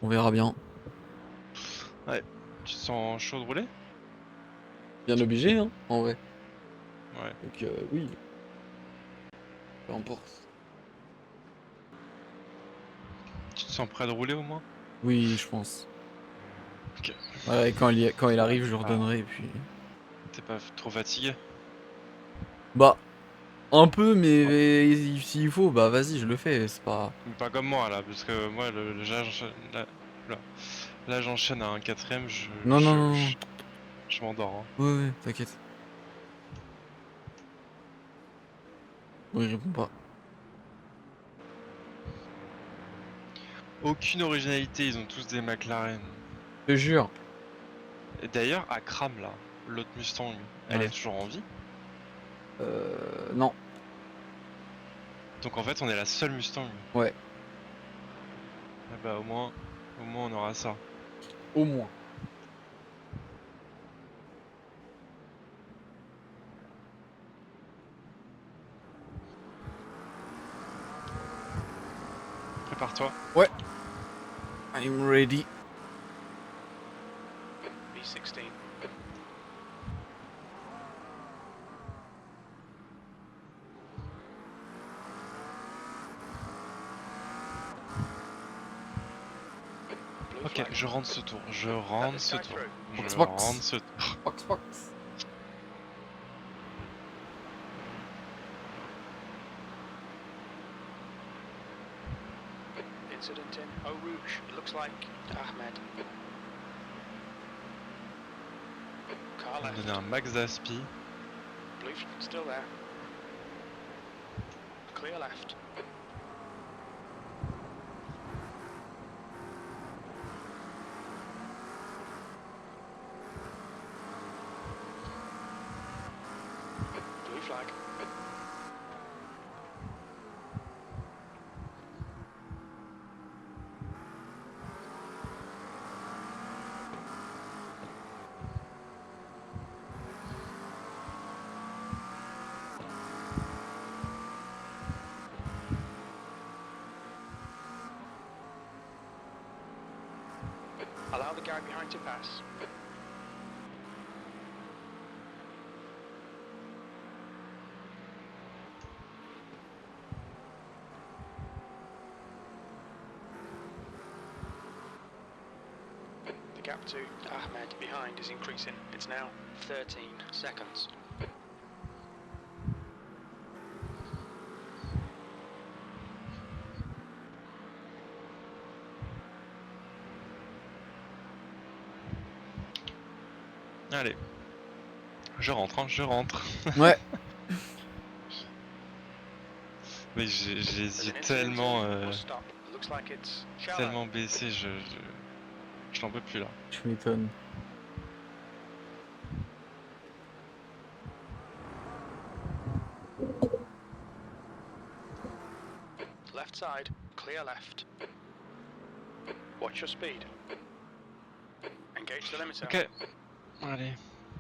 A: on verra bien.
E: Tu te sens chaud de rouler?
A: Bien obligé, hein, en vrai.
E: Ouais.
A: Donc, oui, peu importe.
E: Tu te sens prêt de rouler au moins?
A: Oui, je pense.
E: Ok.
A: Ouais, et quand il arrive, je lui
E: Ah.
A: redonnerai, et puis...
E: T'es pas trop fatigué?
A: Bah, un peu, mais s'il faut, bah vas-y, je le fais, c'est pas...
E: Mais pas comme moi là, parce que moi là j'enchaîne à un quatrième,
A: Non, non, non, non.
E: je m'endors. Hein.
A: Ouais, ouais, t'inquiète. Oui, il répond pas.
E: Aucune originalité, ils ont tous des McLaren.
A: Je te jure.
E: Et d'ailleurs, à Kram là, l'autre Mustang, elle
A: Ouais.
E: est toujours en vie.
A: Non.
E: Donc en fait, on est la seule Mustang.
A: Ouais,
E: Ah bah au moins on aura ça.
A: au moins.
E: Prépare-toi.
A: Ouais. I'm ready.
F: B16. Blue
E: Ok,
F: flag.
E: je rentre ce tour, je
F: Let
E: rentre
F: this
E: ce
F: guy
E: tour,
F: through.
E: je
A: Box, box.
E: rentre ce tour.
A: Box, box.
F: Incident in Eau Rouge. It looks like Ahmed. Car
E: On va me
F: left.
E: donner un max d'aspi.
F: Blue flag still there. Clear left. Blue flag. Allow the guy behind to pass. The gap to Ahmed behind is increasing. It's now 13 seconds.
E: Allez. Je rentre, hein, je rentre.
A: Ouais.
E: Mais
F: There's
E: j'ai
F: an incident
E: tellement,
F: in bus stop. It looks like it's shallow.
E: tellement baissé, je n'en peux plus là.
A: Tu m'étonnes.
F: Left side, clear left. Watch your speed. Engage the limiter.
E: Ok. Allez.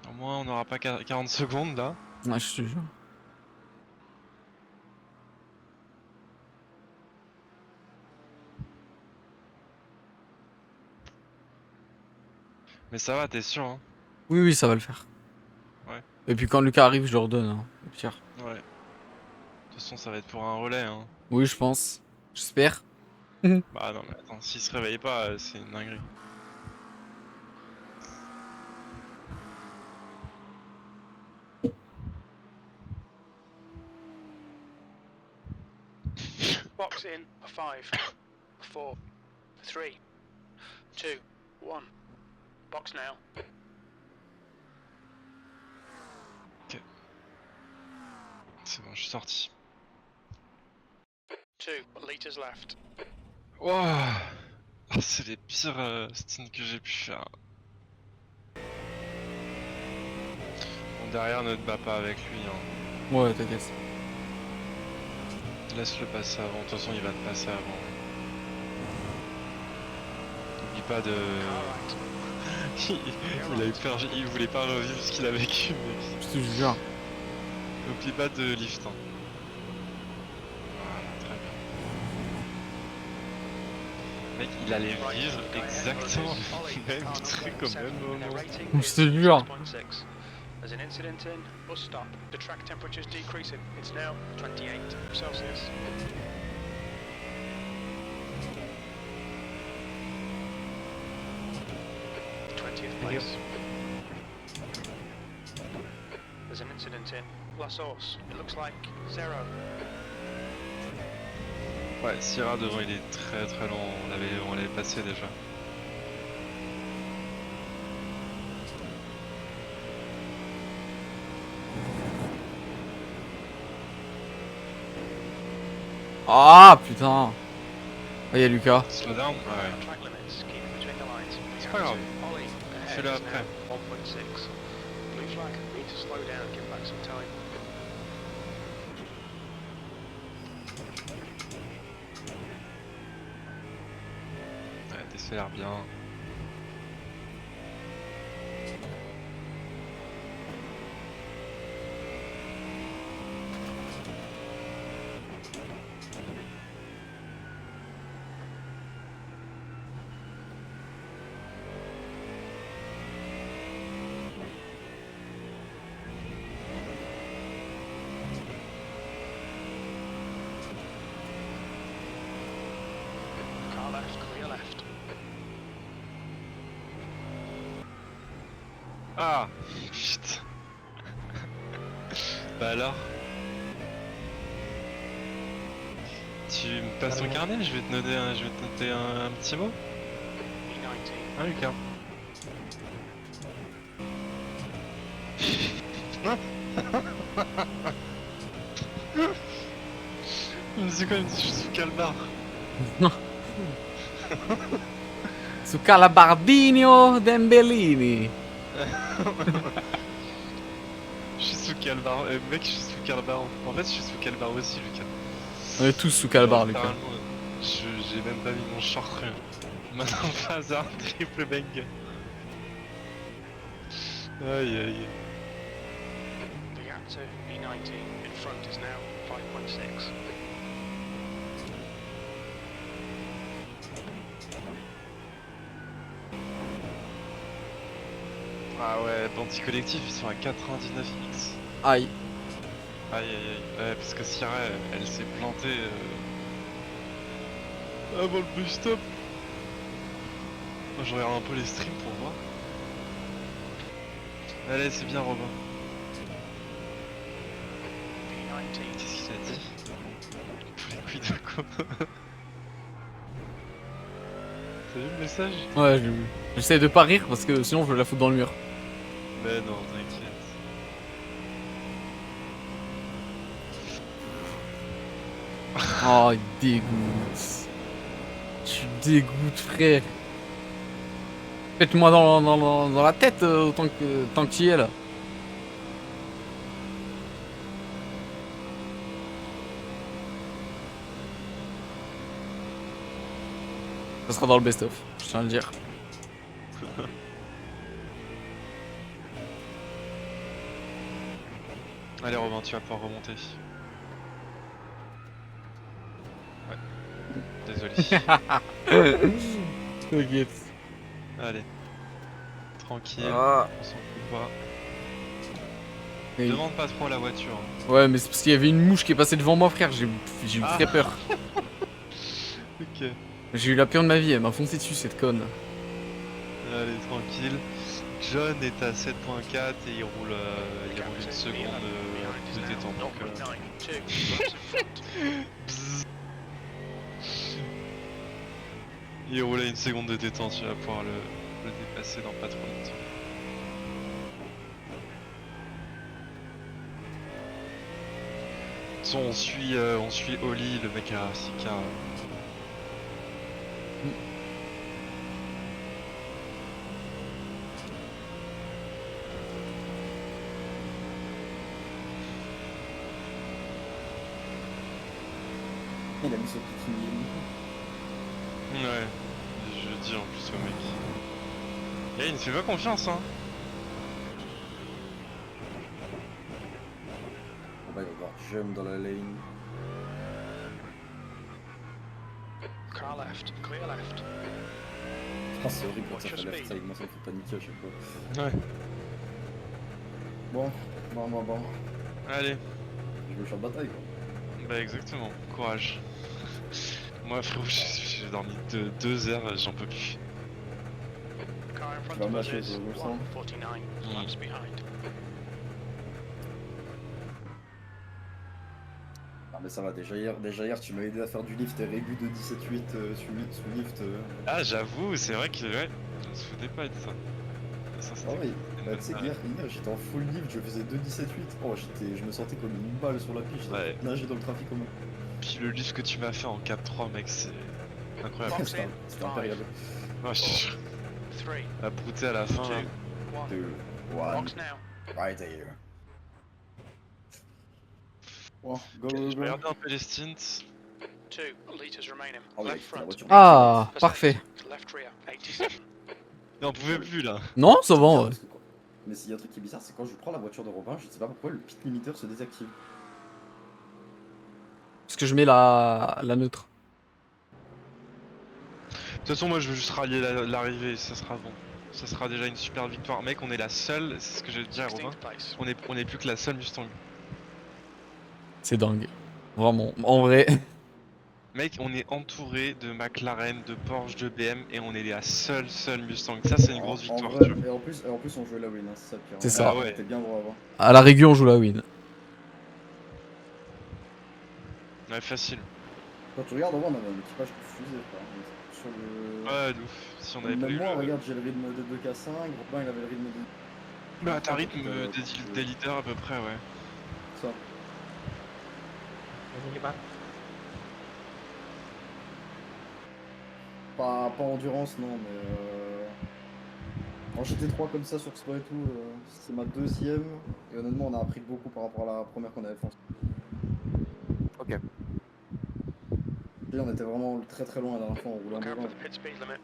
E: Au moins on n'aura pas 40 secondes là.
A: Ouais, je te jure.
E: Mais ça va, t'es sûr hein?
A: Oui, oui, ça va le faire.
E: Ouais.
A: Et puis quand Lucas arrive, je le redonne, hein, au pire.
E: Ouais. De toute façon ça va être pour un relais hein.
A: Oui, je pense. J'espère.
E: Bah non mais attends, s'il se réveille pas, c'est une dinguerie.
F: Box in for 5, 4, 3, 2, 1. Box now.
E: C'est bon, je suis sorti.
F: 2 liters left.
E: Wouah. Oh, c'est les pires stints que j'ai pu faire. Bon, derrière ne te bats pas avec lui hein.
A: Ouais, t'inquiète.
E: Laisse-le passer avant, de toute façon il va te passer avant. N'oublie pas de...
F: Car right.
E: il a eu peur, il voulait pas revivre ce qu'il a vécu, mec.
A: Je te jure.
E: N'oublie pas de lift. Hein. Voilà, très bien. Mec, il allait vivre exactement le même truc au même moment.
A: Je te jure.
F: There's an incident in, bus stop. The track temperature's decreasing. It's now 28 Celsius. Place. There's an incident in La Source. It looks like 0.
E: Ouais, Syrah devant il est très très long, on l'avait passé déjà.
A: Ah putain. Ah y'a Lucas.
E: Slow down? Ouais.
F: Track limits. Keep it between the lines.
E: C'est pas grave.
F: Ollie, ahead
E: Fais-le
F: is
E: après.
F: now 1.6. Blue flag. Need to slow down. Give back some time.
E: Ouais, décélère bien.
F: Car left. Clear left.
E: Ah putain. Bah alors? Tu me passes ton carnet, je vais te noter un petit mot.
F: E19.
E: Hein Lucas? Il me dit quoi? Il me dit je suis sous calbar.
A: Su Calabardino Dembellini.
E: Je suis sous calbar. Mec, je suis sous calbar. En fait, je suis sous calbar aussi, Lucas.
A: On est tous sous Calbar, Lucas.
E: Littéralement, j'ai même pas mis mon short. Maintenant, pas hasard, triple bang. Aïe aïe.
F: The gap to E19 in front is now 5.6.
E: Ah ouais, Banty Collectif, ils sont à 99x.
A: Aïe.
E: Aïe aïe aïe. Ouais, parce que Sierra, elle s'est plantée avant le bus stop. Moi, je regarde un peu les streams pour voir. Allez, c'est bien, Robin.
F: E19.
E: Qu'est-ce qu'il a dit? Tous les couilles de quoi? T'as vu le message?
A: Ouais, j'ai vu. J'essaie de pas rire parce que sinon je vais la foutre dans le mur.
E: Mais non, t'inquiète.
A: Oh, il dégoûte. Tu dégoûtes, frère. Faites-moi dans la tête autant que tant que tu y es là. Ça sera dans le best-of, je tiens à le dire.
E: Allez, Robin, tu vas pouvoir remonter. Ouais. Désolé.
A: T'inquiète.
E: Allez. Tranquille,
A: Ah.
E: on s'en fout pas.
A: Et-
E: Demande pas trop à la voiture. Hein.
A: Ouais, mais c'est parce qu'il y avait une mouche qui est passée devant moi, frère. J'ai eu très peur.
E: Ok.
A: J'ai eu la peur de ma vie, elle m'a foncé dessus, cette conne.
E: Allez, tranquille. John est à 7.4 et il roule une seconde de détente. Donc,
F: 0.92. Laps in front.
E: bzzz. Il roule à une seconde de détente, tu vas pouvoir le dépasser dans pas trop longtemps. De toute façon, on suit Oli, le mec à 6K.
D: Il a mis son petit mille.
E: Ouais, je dis en plus au mec. Eh, il ne fait pas confiance, hein.
D: On va y avoir jump dans la lane.
F: Car left. Clear left.
D: Ah, c'est horrible quand ça
F: Watch
D: fait
F: your
D: left
F: speed.
D: side, moi ça me fait paniquer à chaque fois.
E: Ouais.
D: Bon.
E: Allez.
D: Je me champ de bataille quoi.
E: Bah exactement. Courage. Moi, frérot, j'ai dormi 2 heures, j'en peux plus.
F: Car in front
D: vas
F: of us
D: marcher
F: is
D: sur le sang.
F: 149. Laps behind.
D: Ah mais ça va, déjà hier tu m'as aidé à faire du lift et régu de 17-8 sous lift.
E: Ah, j'avoue, c'est vrai que ouais, je me souvenais pas de ça. Ça,
D: Ah
E: c'était
D: ouais,
E: une
D: bah,
E: bonne
D: tu sais
E: soirée.
D: hier j'étais en full lift, je faisais 2-17-8. Oh je me sentais comme une balle sur la piste, j'étais
E: Ouais.
D: nager dans le trafic comme
E: Puis le lift que tu m'as fait en 4-3, mec, c'est incroyable.
F: Box
D: C'était
F: in.
D: c'était impérial.
E: Ouais, je te jure.
F: 3,
E: La brouter à la fin.
F: 2,
E: Là.
F: 1.
D: 2, 1,
F: Box now.
D: right here. Bon, go
E: Je
D: go
E: vais
D: go.
E: regarder un peu les stints.
F: 2 litres remaining.
D: Oh, il a
F: Left
D: quitté la
F: front.
D: voiture.
A: Ah,
F: 80%.
A: parfait.
F: Left rear. 87.
E: Non, on pouvait plus là.
A: Non, ça
D: C'est
A: va.
D: bizarre
A: Ouais.
D: parce que mais s'il y a un truc qui est bizarre, c'est quand je prends la voiture de Robin, je sais pas pourquoi le pit limiter se désactive.
A: Parce que je mets la neutre.
E: De toute façon, moi je veux juste rallier l'arrivée, ça sera bon. Ça sera déjà une super victoire. Mec, on est la seule, c'est ce que j'ai dit à Robin,
F: 16th place.
E: on est plus que la seule Mustang.
A: C'est dingue. Vraiment. En vrai.
E: Mec, on est entouré de McLaren, de Porsche, de BM et on est la seule Mustang. Ça, c'est une grosse
D: En
E: victoire,
D: vrai,
E: tu vois.
D: et en plus on jouait la win, hein, c'est ça le pire.
A: C'est
D: En
A: ça.
D: vrai,
E: Ah ouais.
D: T'es bien droit avant.
A: À la rigueur, on joue la win.
E: Ouais, facile.
D: Quand tu regardes, on a un équipage de fusée, quoi. Sur le...
E: Ouais, de ouf. Si on avait pas
D: Même
E: eu
D: moi,
E: le...
D: regarde, j'ai le rythme de 2K5, Robin il avait le rythme de...
E: Bah, t'as rythme
D: Euh,
E: des leaders à peu près, ouais.
D: Ça. Pas endurance, non, mais... En GT3 comme ça sur Spa et tout, c'est ma deuxième, et honnêtement on a appris beaucoup par rapport à la première qu'on avait fait.
C: Ok.
D: Et on était vraiment très très loin la dernière fois, on roulait en
F: Look out
D: devant.
F: for the pit speed limit.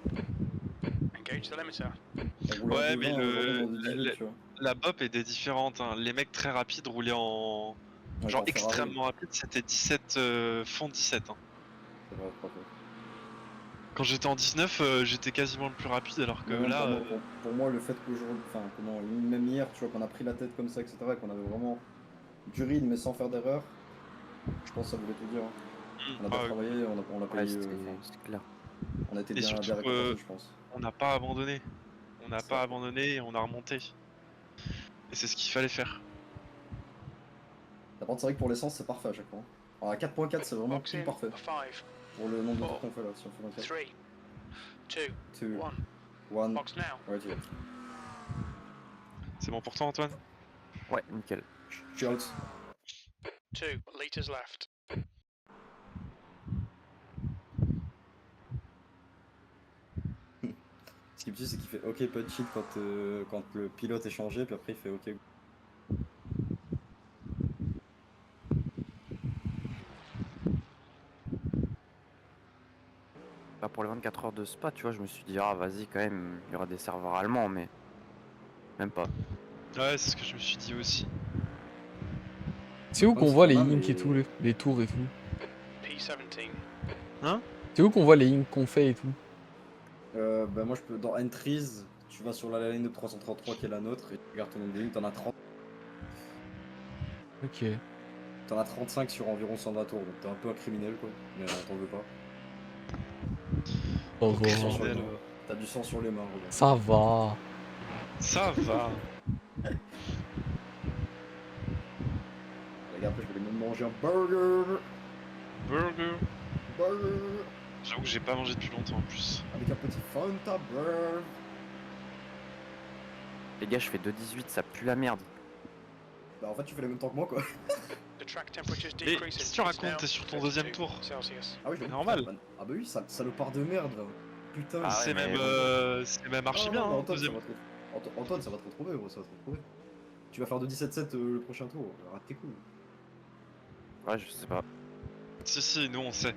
F: Engage the limiter.
D: On roulait
E: Ouais,
D: en
E: mais
D: devant, aujourd'hui on est
E: le-
D: 18, tu vois.
E: la BOP était différente, hein. Les mecs très rapides roulaient en...
D: Ouais,
E: Genre
D: en Ferrari.
E: extrêmement rapide, c'était 17, fond 17. Hein.
D: C'est vrai, c'est pas faux.
E: Quand j'étais en 19, j'étais quasiment le plus rapide alors que
D: Mais
E: là...
D: non, pour moi, le fait qu'aujourd'hui, enfin, comment, même hier, tu vois, qu'on a pris la tête comme ça, etc., et qu'on avait vraiment du rythme mais sans faire d'erreur, je pense que ça voulait tout dire. Hein. On a bien
E: ah ouais.
D: travaillé, on l'a
C: Ouais,
D: payé,
C: c'est clair.
D: on a été
E: Et
D: bien,
E: surtout,
D: bien récompensé, je pense.
E: on n'a pas abandonné. On n'a
D: C'est
E: pas
D: ça.
E: abandonné et on a remonté. Et c'est ce qu'il fallait faire.
D: Par contre, c'est vrai que pour l'essence, c'est parfait à chaque fois. Alors, à 4.4, c'est vraiment
F: Box
D: tout
F: in.
D: parfait.
F: 5,
D: Pour le nombre de tours qu'on fait là, si on fait 24.
F: 3, 2,
D: 2,
F: 1.
D: 1,
F: Box now.
D: right here.
E: C'est bon pour toi, Antoine?
C: Ouais, nickel.
D: Je suis out.
F: 2 litres left.
D: Ce qui me tue, c'est qu'il fait OK punch it quand le pilote est changé, puis après il fait OK.
C: Bah, pour les 24 heures de Spa, tu vois, je me suis dit, ah vas-y, quand même, il y aura des serveurs allemands, mais même pas.
E: Ouais, c'est ce que je me suis dit aussi.
A: C'est où
D: Ouais,
A: qu'on
D: c'est
A: voit
D: pas
A: les
D: mal,
A: inks et
D: mais-
A: tout, les tours et tout?
F: P17.
A: C'est où qu'on voit les inks qu'on fait et tout?
D: Bah moi je peux dans entries, tu vas sur la ligne de 333 qui est la nôtre et tu regardes ton nombre de lignes, t'en as 30.
A: Ok.
D: T'en as 35 sur environ 120 tours, donc t'es un peu un criminel quoi, mais t'en veux pas.
A: Ça
D: Du sang
A: va.
D: sur les
E: Criminel.
D: mains. T'as du sang sur les mains, regarde.
A: Ça va.
E: Ça va.
D: Les gars, après je vais même manger un burger.
E: Burger.
D: Burger.
E: J'avoue que j'ai pas mangé depuis longtemps en plus.
D: Avec un petit Fanta burger.
C: Les gars, je fais 2,18, ça pue la merde.
D: Bah en fait tu fais le même temps que moi quoi.
F: The track temperature's
E: Mais
F: decreasing.
E: qu'est-ce que tu
F: It's
E: racontes?
F: now
E: T'es sur ton deuxième
F: 32
E: tour.
F: Celsius.
D: Ah oui, je
E: Normal.
D: Ah bah oui, salopard de merde là. Putain.
C: Ah ouais,
E: c'est
C: mais
E: même,
C: bon.
E: c'est même
D: Ah,
E: archi
D: non,
E: bien,
D: non,
E: hein,
D: Antoine,
E: deuxième.
D: Antoine, ça va te retrouver, gros, ça va te retrouver. Tu vas faire de 17-7 le prochain tour, rate tes coups.
C: Ouais, je sais pas.
E: Si, si, nous on sait.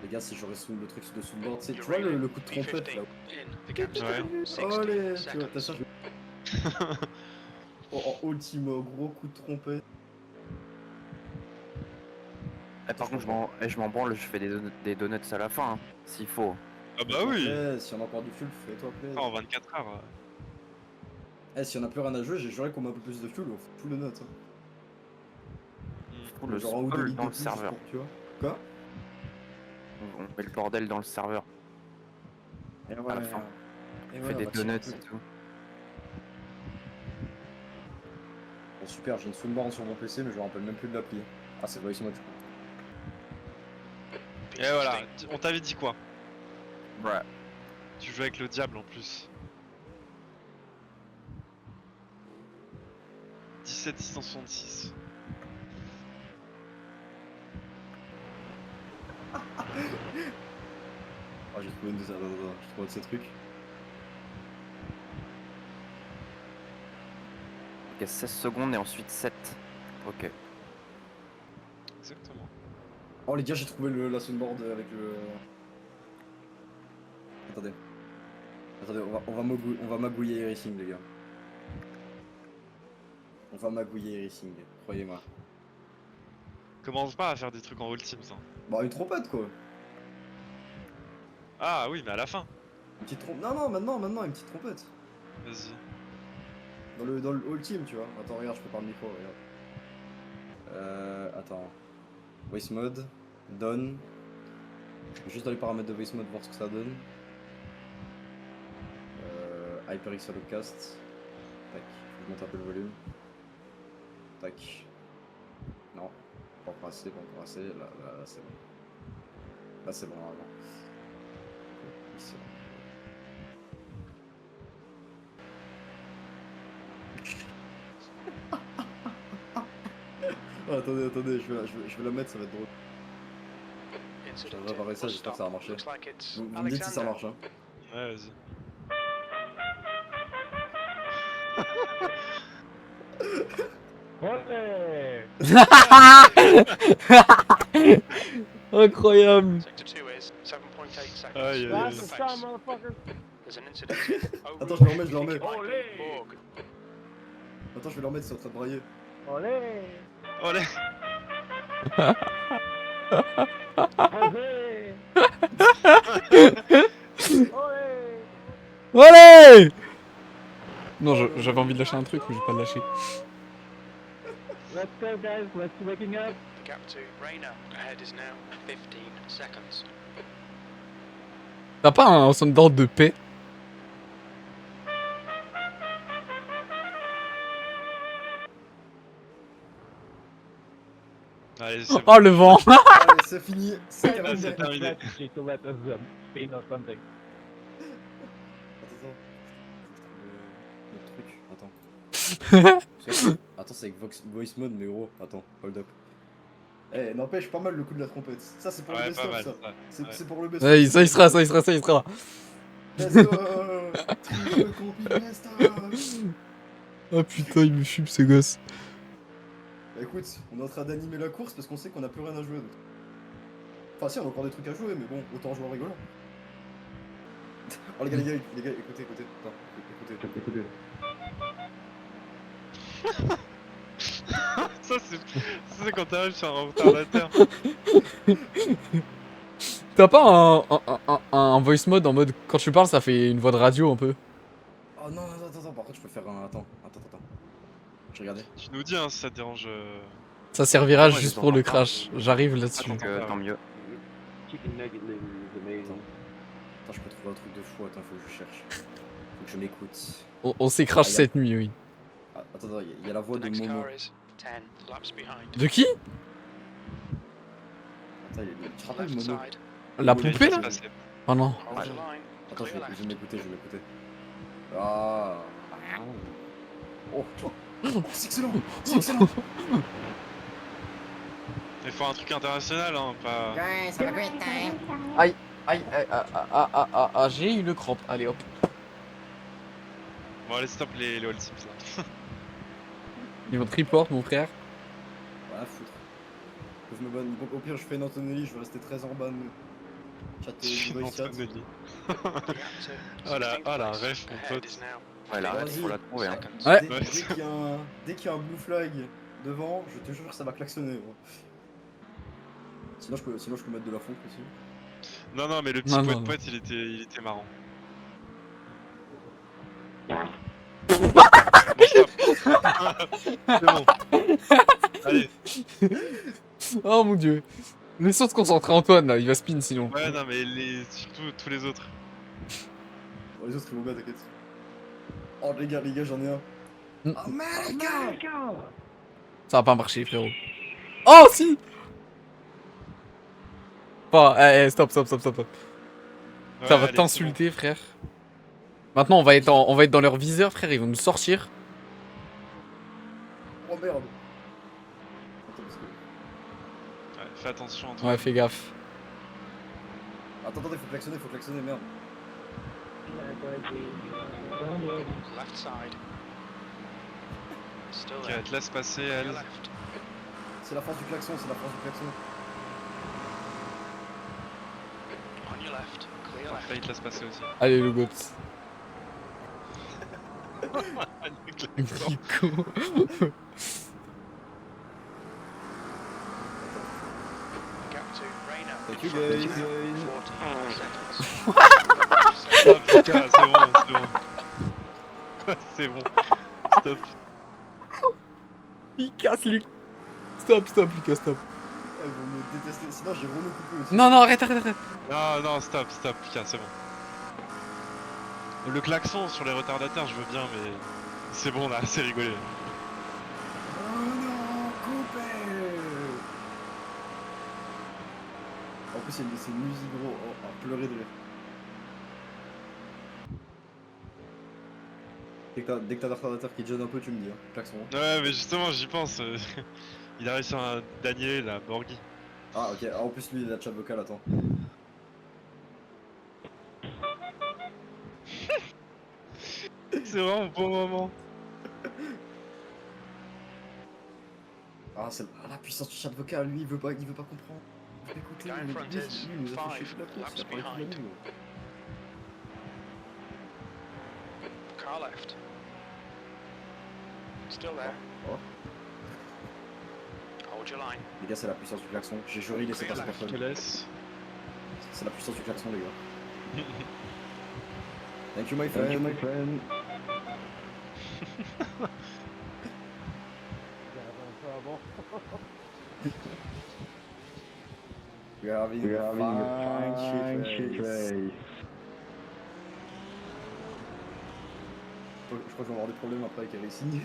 D: Les gars, si j'aurais sous le truc de sous le bord, tu sais, tu vois le coup de trompette là.
F: In. The gap's
E: Ouais.
F: down 60
D: Allez, tu vois, t'as ça.
F: seconds.
D: En ultime, gros coup de trompette.
C: Par contre, je m'en branle, je fais des donuts à la fin, hein, s'il faut.
E: Ah bah oui.
D: Ouais, si on a encore du fuel, fais-toi plaisir.
E: En 24 heures.
D: Eh, si on a plus rien à jouer, j'ai juré qu'on met un peu plus de fuel, on fait tout le note. Hein.
C: Faut le
D: Genre un ou deux
C: spoil
D: litres
C: dans
D: de
C: le
D: plus,
C: serveur.
D: pour- tu vois. Quoi?
C: On met le bordel dans le serveur.
D: Et
C: la
D: ouais,
C: fin.
D: et
C: On
D: ouais,
C: fait des
D: on va tirer
C: donuts
D: un peu.
C: et tout.
D: Bon, super, j'ai une soundbar sur mon PC, mais je me rappelle même plus de l'appli. Ah, c'est voice mode.
E: Et voilà, on t'avait dit quoi?
C: Ouais.
E: Tu joues avec le diable en plus. 17666.
D: Ah, j'ai trouvé une de ces... Attends, j'ai trouvé un de ces trucs.
C: Ok, 16 secondes et ensuite 7. Ok.
E: Exactement.
D: Oh, les gars, j'ai trouvé la soundboard avec le... Attendez. Attendez, on va magouiller Racing, les gars. On va magouiller Racing, croyez-moi.
E: Commence pas à faire des trucs en ultime ça.
D: Bah, une trompette, quoi.
E: Ah oui, mais à la fin.
D: Une petite trompette. Non, maintenant, une petite trompette.
E: Vas-y.
D: Dans le ultime, tu vois. Attends, regarde, je prépare le micro, regarde. Attends. Voice mode. Done. Je vais juste dans les paramètres de voice mode voir ce que ça donne. HyperX Holocast. Tac. Je monte un peu le volume. Tac. Non. Pas encore assez, pas encore assez. Là c'est bon. Là c'est bon, avant. Ici. Oh, attendez, je vais la mettre, ça va être drôle. Je vais réparer ça, j'espère que ça va marcher.
F: Looks like it's
D: Vous me dites si ça
F: Alexander.
D: marche, hein.
E: Ouais, vas-y.
G: Ouais.
A: Incroyable.
F: Sector 2 is 7.8 seconds.
E: Aïe, aïe, aïe.
G: That's the sound, motherfucker.
F: There's an incident in
D: Attends, je le remets, je le remets.
G: Olé.
F: Borg.
D: Attends, je vais le remettre, c'est en train de brailler.
G: Olé.
E: Allez.
G: Olé.
A: Allez. Non, j'avais envie de lâcher un truc, mais je vais pas le lâcher.
G: Let's go, guys. Let's waking up.
F: The gap to Rayner ahead is now 15 seconds.
A: T'as pas un soundboard de paix?
E: Allez, c'est bon.
A: Oh le vent.
D: Allez, c'est fini, c'est
E: Là,
D: terminé.
E: c'est terminé.
G: Actually, to let us spin or something.
D: Attends. Le truc, attends. Attends, c'est avec voice mode, mais gros, attends, hold up. Eh, n'empêche pas mal le coup de la trompette. Ça, c'est pour le
E: Ouais, pas
D: best-of,
E: mal.
D: ça.
E: Ouais.
D: C'est pour le best-of.
A: Ouais, ça y sera, ça y sera, ça y sera.
D: Let's go. Triple compi best-of.
A: Oh putain, il me fume ce gosse.
D: Bah, écoute, on est en train d'animer la course parce qu'on sait qu'on a plus rien à jouer. Donc. Enfin, si, on a encore des trucs à jouer, mais bon, autant jouer en rigolant. Oh, les gars, écoutez. Attends, écoutez.
E: Ça, c'est quand t'arrives sur un retardateur.
A: T'as pas un voice mode en mode quand tu parles ça fait une voix de radio un peu?
D: Oh non, attends, par contre, je peux faire un. Attends. Je regardais.
E: Tu nous dis hein, si ça te dérange.
A: Ça servira
C: Moi, je
A: juste
C: les
A: pour le
C: entends pas.
A: crash. J'arrive là-dessus.
E: Attends.
C: Tant mieux.
G: Chicken nugget is amazing.
D: Attends, je peux trouver un truc de fou. Attends, faut que je cherche. Faut que je m'écoute.
A: On s'est crash
D: Ah, y a-
A: cette nuit, oui.
D: Ah, attends, il y a la voix
F: The
D: de
F: next
D: Momo.
F: car is 10 laps behind.
A: De qui?
F: To
D: Attends, tu te
F: the
D: rappelles
F: left
D: Momo?
F: side.
A: La
D: Momo,
A: poupée là?
E: Passer.
A: Oh non.
F: Hold
C: Ouais.
F: the line.
D: Attends, je
F: Clear
D: vais
F: left.
D: m'écouter. Ah. Oh, c'est excellent.
E: Il faut un truc international, hein, pas.
A: Aïe, j'ai une crampe. Allez hop.
E: Bon, allez, stop les all teams là.
A: Ils vont te report, mon frère.
D: Voilà, foutre. Que je me banne. Au pire, je fais une Antonelli, je vais rester 13 ans ban. Chat
E: Je suis
D: voice
E: en train
D: chat.
E: de lire.
F: The
E: Oh la,
F: 16th
E: oh la
F: place
E: ref, mon
F: ahead
E: pote.
F: is now
C: Ouais, la ref,
D: Vas-y.
C: faut la trouver. Hein.
F: seconds.
A: Ouais.
D: Dès qu'il y a un blue flag devant, je te jure que ça va klaxonner. Gros. Sinon je peux mettre de la fonte aussi.
E: Non, non, mais le petit
A: Non,
E: poète
A: non, non.
E: poète, il était marrant. Bon, stop. C'est bon. Allez.
A: Oh mon dieu. Laissons se concentrer Antoine là, il va spin sinon.
E: Ouais, non, mais surtout tous les autres.
D: Bon, les autres ils vont bien, t'inquiète. Oh les gars, j'en ai un.
A: Mm.
D: America.
A: Ça va pas marcher frérot. Oh si. Bon, stop.
E: Ouais,
A: Ça va
E: allez,
A: t'insulter frère. Maintenant on va être dans leur viseur frère, ils vont nous sortir.
D: Oh merde. Attends, parce que...
E: c'est bon. Ouais, fais attention, Antoine.
A: Ouais fais gaffe.
D: Attends, faut klaxonner, merde.
F: Left side. Still
E: Ok,
F: there.
E: elle te laisse passer,
F: To your
E: elle.
F: left.
D: C'est la force du klaxon.
F: On your left. Clear left.
E: Parfait, il te laisse passer aussi.
A: Allez le goat.
E: Nico.
A: Nico.
F: Gap to Reyna.
D: Thank you,
F: in
D: guys.
F: front of 14 seconds.
E: Ah putain, c'est bon. C'est bon. Stop.
A: Il casse lui. Stop Lucas, stop.
D: Elles vont me détester, sinon j'ai Renault coupé aussi.
A: Non, arrête.
E: Non, non, stop, Lucas, c'est bon. Le klaxon sur les retardataires, je veux bien, mais c'est bon là, c'est rigolé.
D: Oh non, coupé. En plus c'est une musique gros, à pleurer de rire. Dès que t'as un retardateur qui gêne un peu, tu me dis, hein. Klaxon.
E: Ouais, mais justement, j'y pense. Il a réussi à Daniel, là, Borghi.
D: Ah ok, en plus lui il a chat vocal, attends.
E: C'est vraiment un bon moment.
D: Ah c'est la puissance du chat vocal, lui il veut pas comprendre. Il veut écouter,
F: Guy in
D: mais
F: front
D: lui,
F: is
D: il nous a fait
F: 5
D: chier de la course,
F: laps
D: il a pas écouté
F: behind.
D: nous.
F: Car left. Still there.
D: Oh.
F: Hold your line.
D: Les gars c'est la puissance du klaxon, j'ai juré laisser passer
E: Je te
D: personne.
E: laisse.
D: C'est la puissance du klaxon les gars. Thank you my friend. We are having a fine shit race. Je crois que je vais avoir des problèmes après avec Racing.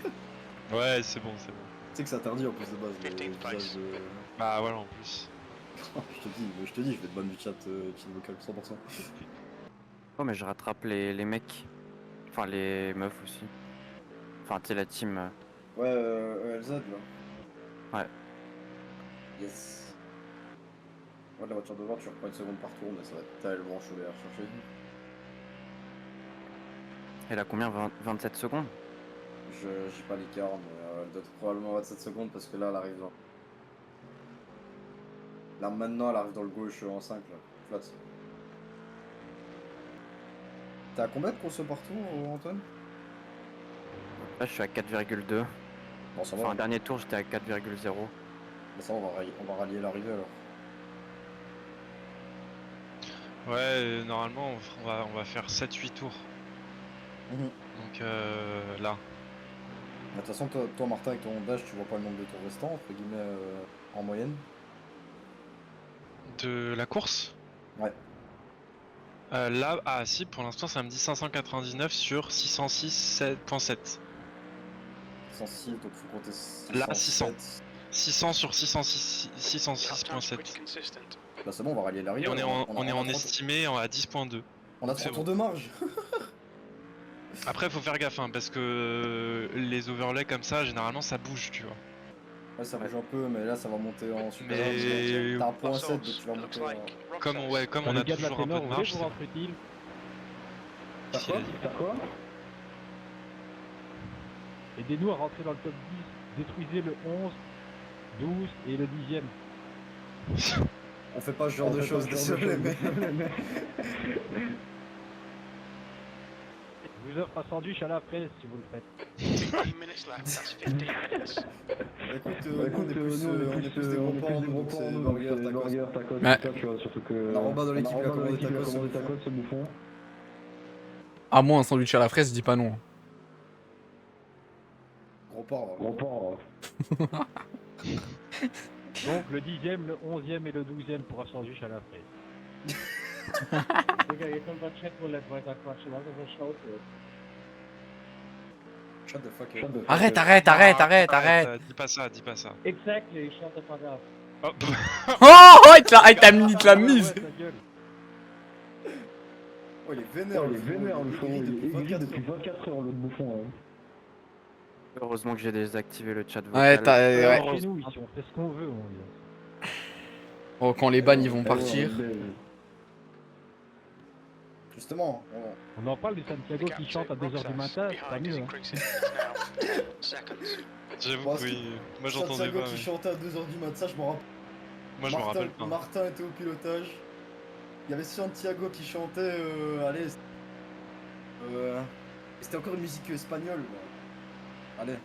E: Ouais, c'est bon, c'est bon.
D: Tu sais que c'est interdit en plus de base, le
F: 15th place.
D: visage de...
E: Bah voilà, en plus.
D: je te dis, je vais te ban du chat vocal 100%.
C: Oh, mais je rattrape les mecs. Enfin, les meufs aussi. Enfin, tu sais, la team.
D: Ouais, LZ là.
C: Ouais.
D: Yes. Ouais, la voiture devant, tu reprends une seconde par tour, mais ça va être tellement chaud à rechercher.
C: Elle a combien 27 secondes?
D: J'ai pas l'écart, mais elle doit être probablement 27 secondes parce que là, elle arrive dans... Là, maintenant, elle arrive dans le gauche en 5, là. Flat. T'as combien de courses par tour, Antoine?
C: Là, je suis à 4,2.
D: Bon, ça va.
C: Enfin, dernier tour, j'étais à 4,0.
D: Bah, ça, on va rallier l'arrivée alors.
E: Ouais, normalement, on va faire 7-8 tours. Donc là.
D: De toute façon, toi, Martin, avec ton dash, tu vois pas le nombre de tours restants, entre guillemets, en moyenne?
E: De la course?
D: Ouais.
E: Là, ah si, pour l'instant, ça me dit 599 sur 606.7.
D: 106, donc faut compter 607.
E: Là, 600. 600 sur 606,
F: Lap time's
E: 606.7.
F: pretty consistent.
D: Bah c'est bon, on va rallier l'arrivée.
E: Et on est en, on est en
D: 30
E: estimé à 10.2.
D: On a
E: c'est
D: 30 tours
E: bon.
D: de marge.
E: Après, faut faire gaffe, hein, parce que les overlays comme ça, généralement, ça bouge, tu vois.
D: Ouais, ça bouge un peu, mais là, ça va monter en super.
E: Mais-
D: T'as un point
F: Last
D: 7, donc
F: horse,
D: tu vas
F: it looks
D: monter en...
F: like rock
E: Comme,
F: toast.
E: ouais, comme on a toujours un peu de marge, c'est bon.
G: rentre-t-il
D: T'as quoi?
G: T'as quoi? Aidez-nous à rentrer dans le top 10. Détruisez le 11, 12 et le 10ème.
D: On fait pas ce genre de choses, désolé, mais.
G: Je vous offre un sandwich à la fraise si vous le faites.
F: 15 minutes left, that's 15 minutes.
D: Écoute, nous, on est plus des gros porcs, nous, donc c'est burger, tacos.
A: Ouais.
I: Tu vois, surtout que.
D: On a Robin dans l'équipe, il a commandé
I: il a
D: tacos,
I: commandé
D: ce
I: tacos, ce bouffon.
A: À moi, un sandwich à la fraise, je dis pas non.
D: Gros porc.
I: Gros porc.
G: Donc le 10e, le 11e et le 12e pour un sandwich à la fraise.
D: Shut the fuck
I: Shut
D: up.
I: the fuck
A: Arrête,
I: up.
A: arrête, arrête, arrête, arrête.
E: Dis pas ça, dis pas ça.
G: Exactly, shut the fuck up.
E: Oh,
A: Oh, il te l'a mise.
G: Ta gueule.
D: Oh, il est vénère,
I: Il est vénère, le fond. Il est aigri
D: 24
I: depuis 24 heures, l'autre bouffon.
C: Heureusement que j'ai désactivé le chat vocal.
A: Ouais, ouais.
G: Chez nous, ici, on fait ce qu'on veut, mon gars.
A: Oh, quand les bannes ils vont partir.
D: Justement,
G: On en parle du Santiago
F: The
G: qui
F: gap
G: chante
F: to
G: à 2h du
F: Roxas
G: matin, c'est pas
F: behind is
G: mieux. Hein.
F: increasing. It's now 10 seconds.
E: j'avoue
D: Parce
E: que
D: que
E: oui. Moi j'entendais
D: Santiago
E: pas.
D: qui
E: mais-
D: chantait à 2h du mat, ça je m'en rappelle.
E: Moi je me rappelle pas.
D: Martin était au pilotage. Il y avait Santiago qui chantait, allez. C'était encore une musique espagnole. Là. Allez.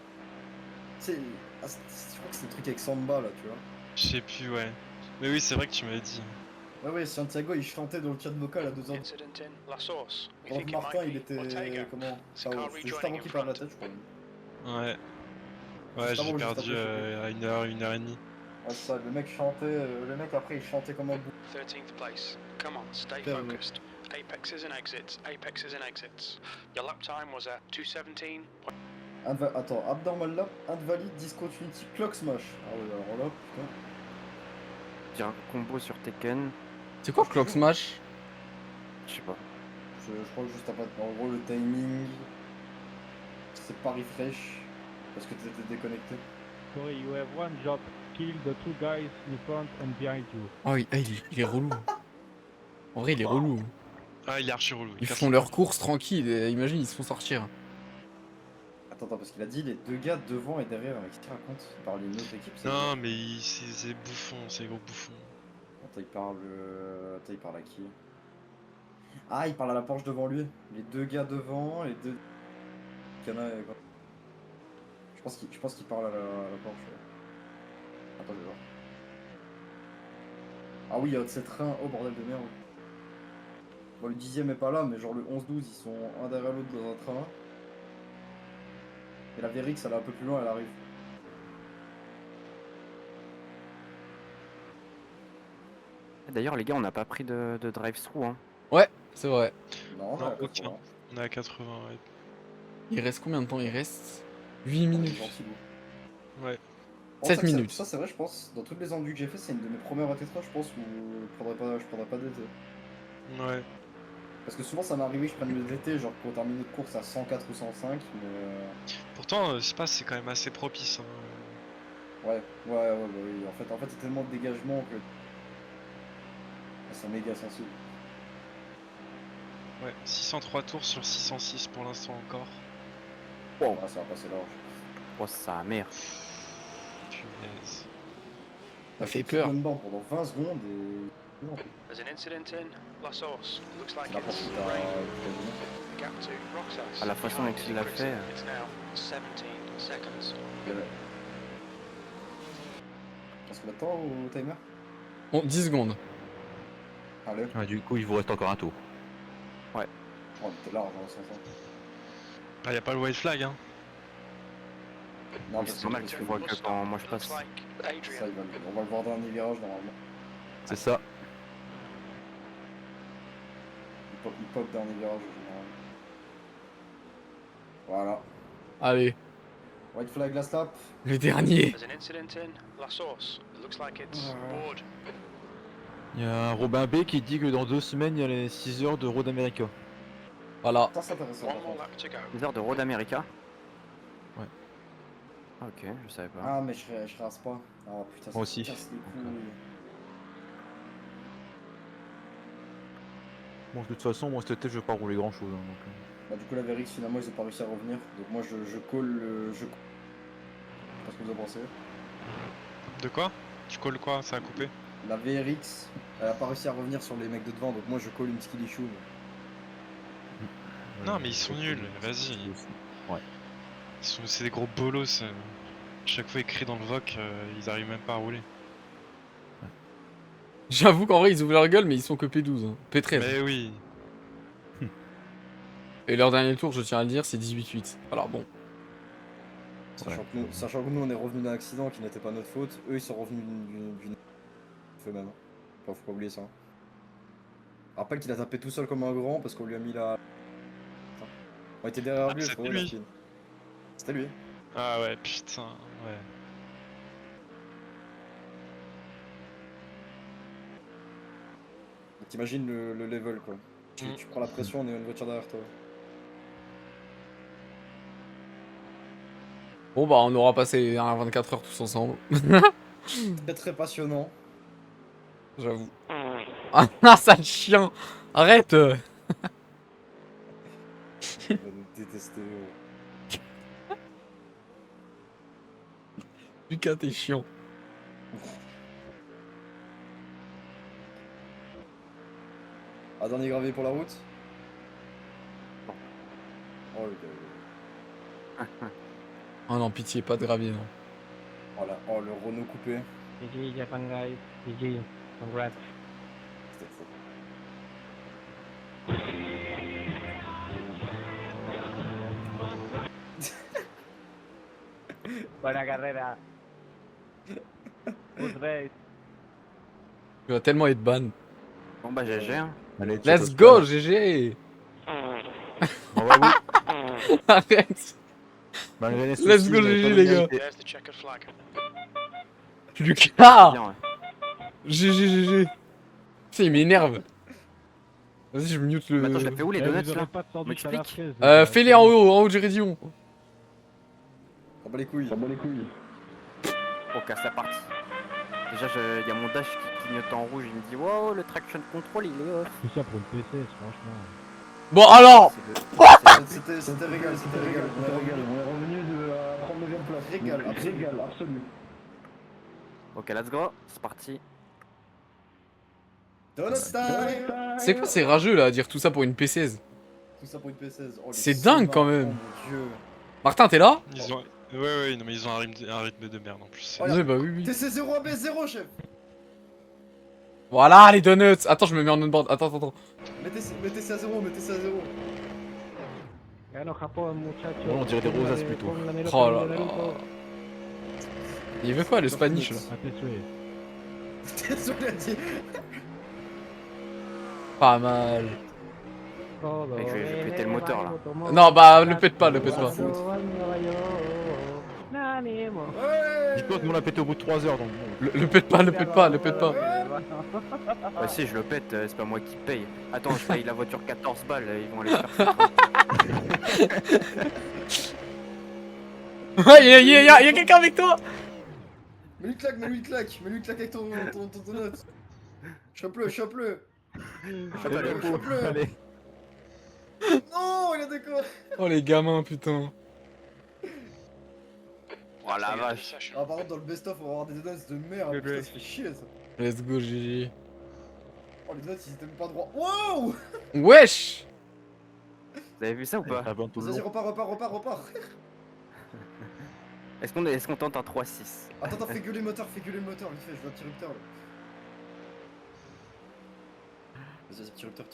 D: C'est. Je crois que c'est le truc avec Samba là, tu vois.
E: Je sais plus, ouais. Mais oui, c'est vrai que tu m'avais dit.
D: Ouais, Santiago il chantait dans le chat vocal à 2h.
F: Incident in La Source. We
D: Pendant
F: think
D: que
F: it
D: Martin
F: might
D: il
F: be
D: était.
F: Ortega.
D: Comment
F: C'est car
D: C'était juste
F: rejoining
D: avant qu'il
F: in
D: perde la
F: front.
D: tête, je crois.
E: Ouais. Ouais,
D: Juste
E: j'ai
D: avant ou juste
E: perdu
D: après, je sais
E: à 1h, 1h30.
D: Ouais, ça, le mec chantait. Le mec après il chantait comme un bout.
F: 13th place. Come on, stay
D: Fair enough.
F: focused. Apexes and exits. Apexes and exits. Your lap time was at 2:17.
D: Attends, Abnormal Lap, Invalid, Discontinuity, Clock Smash. Ah ouais, alors là, putain.
C: J'ai un combo sur Tekken,
A: C'est quoi Clock Smash?
C: je sais pas.
D: Je crois que juste après, en gros, le timing, c'est pas refresh, parce que t'étais déconnecté.
G: Sorry, you have one job. Kill the two guys in front and behind you.
A: Oh, il est relou. En vrai, il est relou.
E: Ah, il est archi relou.
A: Ils
E: casse
A: font
E: les
A: leur
E: couilles.
A: course tranquille, et imagine, ils se font sortir.
D: Attends, parce qu'il a dit les deux gars devant et derrière, mais qu'est-ce qu'il raconte? Il parle d'une autre équipe, c'est
E: Non, mais c'est bouffon, c'est gros bouffon.
D: Attends, il parle à qui? Ah, il parle à la Porsche devant lui. Les deux gars devant, les deux... Cana et quoi. Je pense qu'il parle à la Porsche. Ouais. Attends, je vais voir. Ah oui, c'est train. Oh bordel de merde. Bon, le 10ème est pas là, mais genre le 11-12, ils sont un derrière l'autre dans un train. Et la Vérix, elle est un peu plus loin, elle arrive.
C: D'ailleurs, les gars, on n'a pas pris de drive-thru. Hein.
A: Ouais, c'est vrai.
D: Non,
E: Non,
D: là,
E: ok. On est à 80, ouais.
A: Il reste combien de temps? Il reste 8 minutes.
E: Ouais.
A: 7 minutes.
D: Ça, c'est vrai, je pense. Dans toutes les enduits que j'ai fait, c'est une de mes premières AT3, je pense, où je prendrais pas DT.
E: Ouais.
D: Parce que souvent, ça m'est arrivé que je prenne le DT, genre pour terminer de course à 104 ou 105, mais.
E: Pourtant, Spa, c'est quand même assez propice. Hein.
D: Ouais, bah oui. En fait, il y a tellement de dégagement que. Elles sont méga sensibles.
E: Ouais, 603 tours sur 606 pour l'instant encore.
D: Ah, ça va passer large.
C: Oh, sa mère.
E: Punaise.
A: Ça fait peur.
D: Pendant 20 secondes et. Non,
F: There's an incident in La Source. Looks like
D: c'est n'importe
F: it's
D: quoi.
F: rain. The gap to Roxas.
C: À la façon
F: behind
C: dont
F: is
C: il l'a
F: increasing.
C: fait.
F: It's now 17 seconds.
D: On se met le temps au timer?
A: Bon, 10 secondes.
D: Allez.
J: Ah, du coup, il vous reste encore un tour.
D: Oh, t'es large, hein, sans ça.
E: Ah, y a pas le white flag, hein.
D: Non,
C: Oui, c'est normal, tu vois que quand moi je
F: Looks
C: passe.
F: like
D: Ça,
F: Adrian.
D: on va le voir dans un virage normalement.
J: C'est ça.
D: Il pop dans les virages en général. Voilà.
A: Allez,
D: White flag last lap.
A: le dernier.
F: There's an incident in La Source. It looks like it's board.
J: Il y a un Robin B qui dit que dans 2 semaines, il y a les 6 heures de Road America.
A: Voilà.
D: Ça, c'est intéressant.
F: One
D: par
F: more
D: contre.
F: lap to go.
C: Des heures de Road America.
J: Ouais.
C: Ah, ok, je savais pas.
D: Ah, mais je rase pas. Ah putain, ça
J: Moi aussi.
D: me casse les couilles.
J: Bon, de toute façon, moi, cet été, je vais pas rouler grand chose.
D: Bah, du coup, la Vérix, finalement, ils ont pas réussi à revenir. Donc, moi, je colle. Je sais pas ce que vous en pensez.
E: De quoi? Tu colles quoi? Ça a coupé?
D: La VRX, elle a pas réussi à revenir sur les mecs de devant, donc moi je colle une skilly shoe.
E: Non, mais ils sont nuls, vas-y. C'est des gros bolos. Chaque fois ils crient dans le VOC, ils arrivent même pas à rouler.
K: J'avoue qu'en vrai, ils ouvrent leur gueule, mais ils sont que P12. Hein. P13.
E: Mais oui.
K: Et leur dernier tour, je tiens à le dire, c'est 18-8. Alors bon.
D: Sachant que nous on est revenus d'un accident qui n'était pas notre faute, eux ils sont revenus d'une feu même. Faut pas oublier ça. Rappelle qu'il a tapé tout seul comme un grand parce qu'on lui a mis la. On était derrière lui,
E: c'était
D: frérot,
E: lui.
D: la fille. C'était lui.
E: Ah ouais, putain, ouais.
D: T'imagines le level quoi. Tu prends la pression, on est une voiture derrière toi.
K: Bon bah, on aura passé un 24 heures tous ensemble.
D: Très très passionnant.
K: J'avoue. Ah, sale chien. Arrête.
D: Je vais nous détester.
K: Lucas, t'es chiant.
D: Ah, dernier gravier pour la route. Oh le gars.
K: Oh non, pitié, pas de gravier, non.
D: Oh, oh le Renault coupé.
G: GG Japan guys, GG, congrats.
D: C'était fou.
G: Buena carrera. Good race.
K: Tu vas tellement être ban.
C: Bon bah GG. Hein.
J: Allez,
K: Let's go, GG. Arrête. Let's go, GG, les gars.
F: There's the checkered flag.
K: Lucas.
C: Bien, ouais.
K: GG, GG. Putain, il m'énerve. Vas-y, je mute le.
C: Mais attends, je l'ai fait où les donuts
G: Vous aurez
C: là
G: pas de sandwich à la fraise.
K: Fais-les en haut du Rédillon.
D: On bat les couilles.
I: Ça bat les couilles.
C: On casse la partie. Déjà, y a mon dash qui clignote en rouge, il me dit wow, le traction control il est off.
G: Tout ça pour une PCS, franchement.
K: Bon, alors.
D: C'était régal, c'était régal.
I: On est revenu de la 39e place.
D: Régal,
I: absolu.
C: Ok, let's go, c'est parti.
D: Donut time.
K: C'est quoi ces rageux là à dire tout ça pour une P16?
D: Tout ça pour une P16. Oh, les
K: C'est dingue quand
D: cinémas,
K: même.
D: Oh mon dieu.
K: Martin, t'es là?
E: Ils ont... Ouais, non, mais ils ont un rythme de merde en plus.
D: Oh,
K: Ouais, bah oui, oui.
D: TC0 AB0, chef.
K: Voilà les donuts. Attends, je me mets en on-board. Attends.
D: Mettez ça à 0, mettez ça à 0.
G: Gano Japon, muchachos.
J: Ouais, on dirait des rosas plutôt.
K: Oh là là. Il veut quoi le Spanish là?
D: Désolé, dit.
K: Pas mal.
C: Mec, je vais péter le moteur là.
K: Non, bah le pète pas, le pète pas.
J: Dis-toi que nous on l'a pété au bout de 3 heures donc bon.
K: Le pète pas, le pète pas.
C: Ouais, si, je le pète, c'est pas moi qui paye. Attends, je paye la voiture 14 balles, ils vont aller se faire
K: Ouais, y'a quelqu'un avec toi.
D: Mets-lui une claque avec ton donut. Chope-le.
J: Allez.
D: Non, il a des quoi.
K: Oh les gamins, putain.
C: Oh la vache.
D: Ah, par contre, dans le best-of, on va avoir des donuts de merde. Putain, ça fait chier ça.
K: Let's go, GG.
D: Oh, les donuts, ils étaient même pas droits. Wow.
K: Wesh.
C: Vous avez vu ça ou pas?
D: Vas-y, repars.
C: Est-ce qu'on tente un 3-6?
D: Attends, fais gueuler le moteur, vite fait, je vois petit rupteur là. Vas-y, petit rupteur.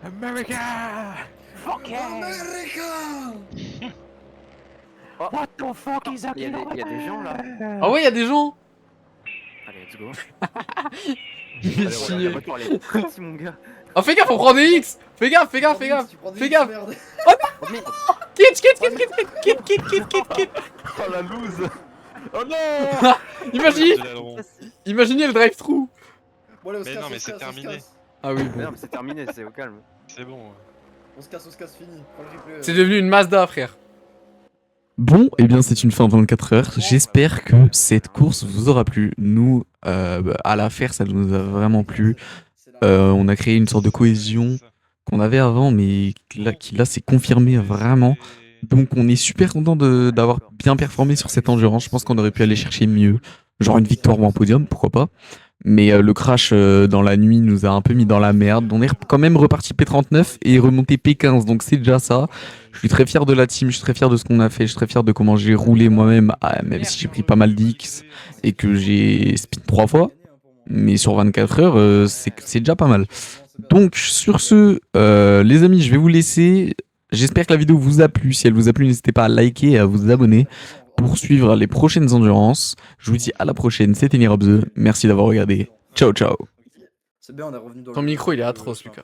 J: America.
C: Oh. What the fuck is that? Il y a des gens là.
K: Ah ouais, y'a des gens.
C: Allez, let's go.
K: Il est
C: La
K: chié.
C: voiture elle est petite, mon gars.
K: Oh, fais gaffe, on prend des X. Fais gaffe.
D: Tu prends des X, merde.
C: Oh merde.
K: Quitte.
J: Oh la loose. Oh non.
K: Imaginez le drive-thru.
D: Bon, allez,
E: Mais non, mais c'est terminé.
K: Ah oui,
C: Mais
K: bon.
C: non, mais c'est terminé, c'est au calme.
E: C'est bon.
D: On se casse, fini. Prends le replay.
K: C'est devenu une Mazda, frère.
A: Bon, eh bien c'est une fin de 24 heures. J'espère que cette course vous aura plu. Nous, à la faire, ça nous a vraiment plu. On a créé une sorte de cohésion qu'on avait avant, mais qui là s'est confirmée vraiment. Donc on est super content d'avoir bien performé sur cette endurance. Je pense qu'on aurait pu aller chercher mieux. Genre une victoire ou un podium, pourquoi pas. Mais le crash dans la nuit nous a un peu mis dans la merde. On est quand même reparti P39 et remonté P15, donc c'est déjà ça. Je suis très fier de la team, je suis très fier de ce qu'on a fait, je suis très fier de comment j'ai roulé moi-même, même si j'ai pris pas mal d'X et que j'ai spin 3 fois. Mais sur 24 heures, c'est déjà pas mal. Donc sur ce, les amis, je vais vous laisser. J'espère que la vidéo vous a plu. Si elle vous a plu, n'hésitez pas à liker et à vous abonner pour suivre les prochaines endurances. Je vous dis à la prochaine, c'était Nirobze. Merci d'avoir regardé. Ciao, ciao.
D: C'est bien, on est revenu dans
K: Ton
D: le-
K: micro, il est
D: dans le-
K: atroce, Lucas.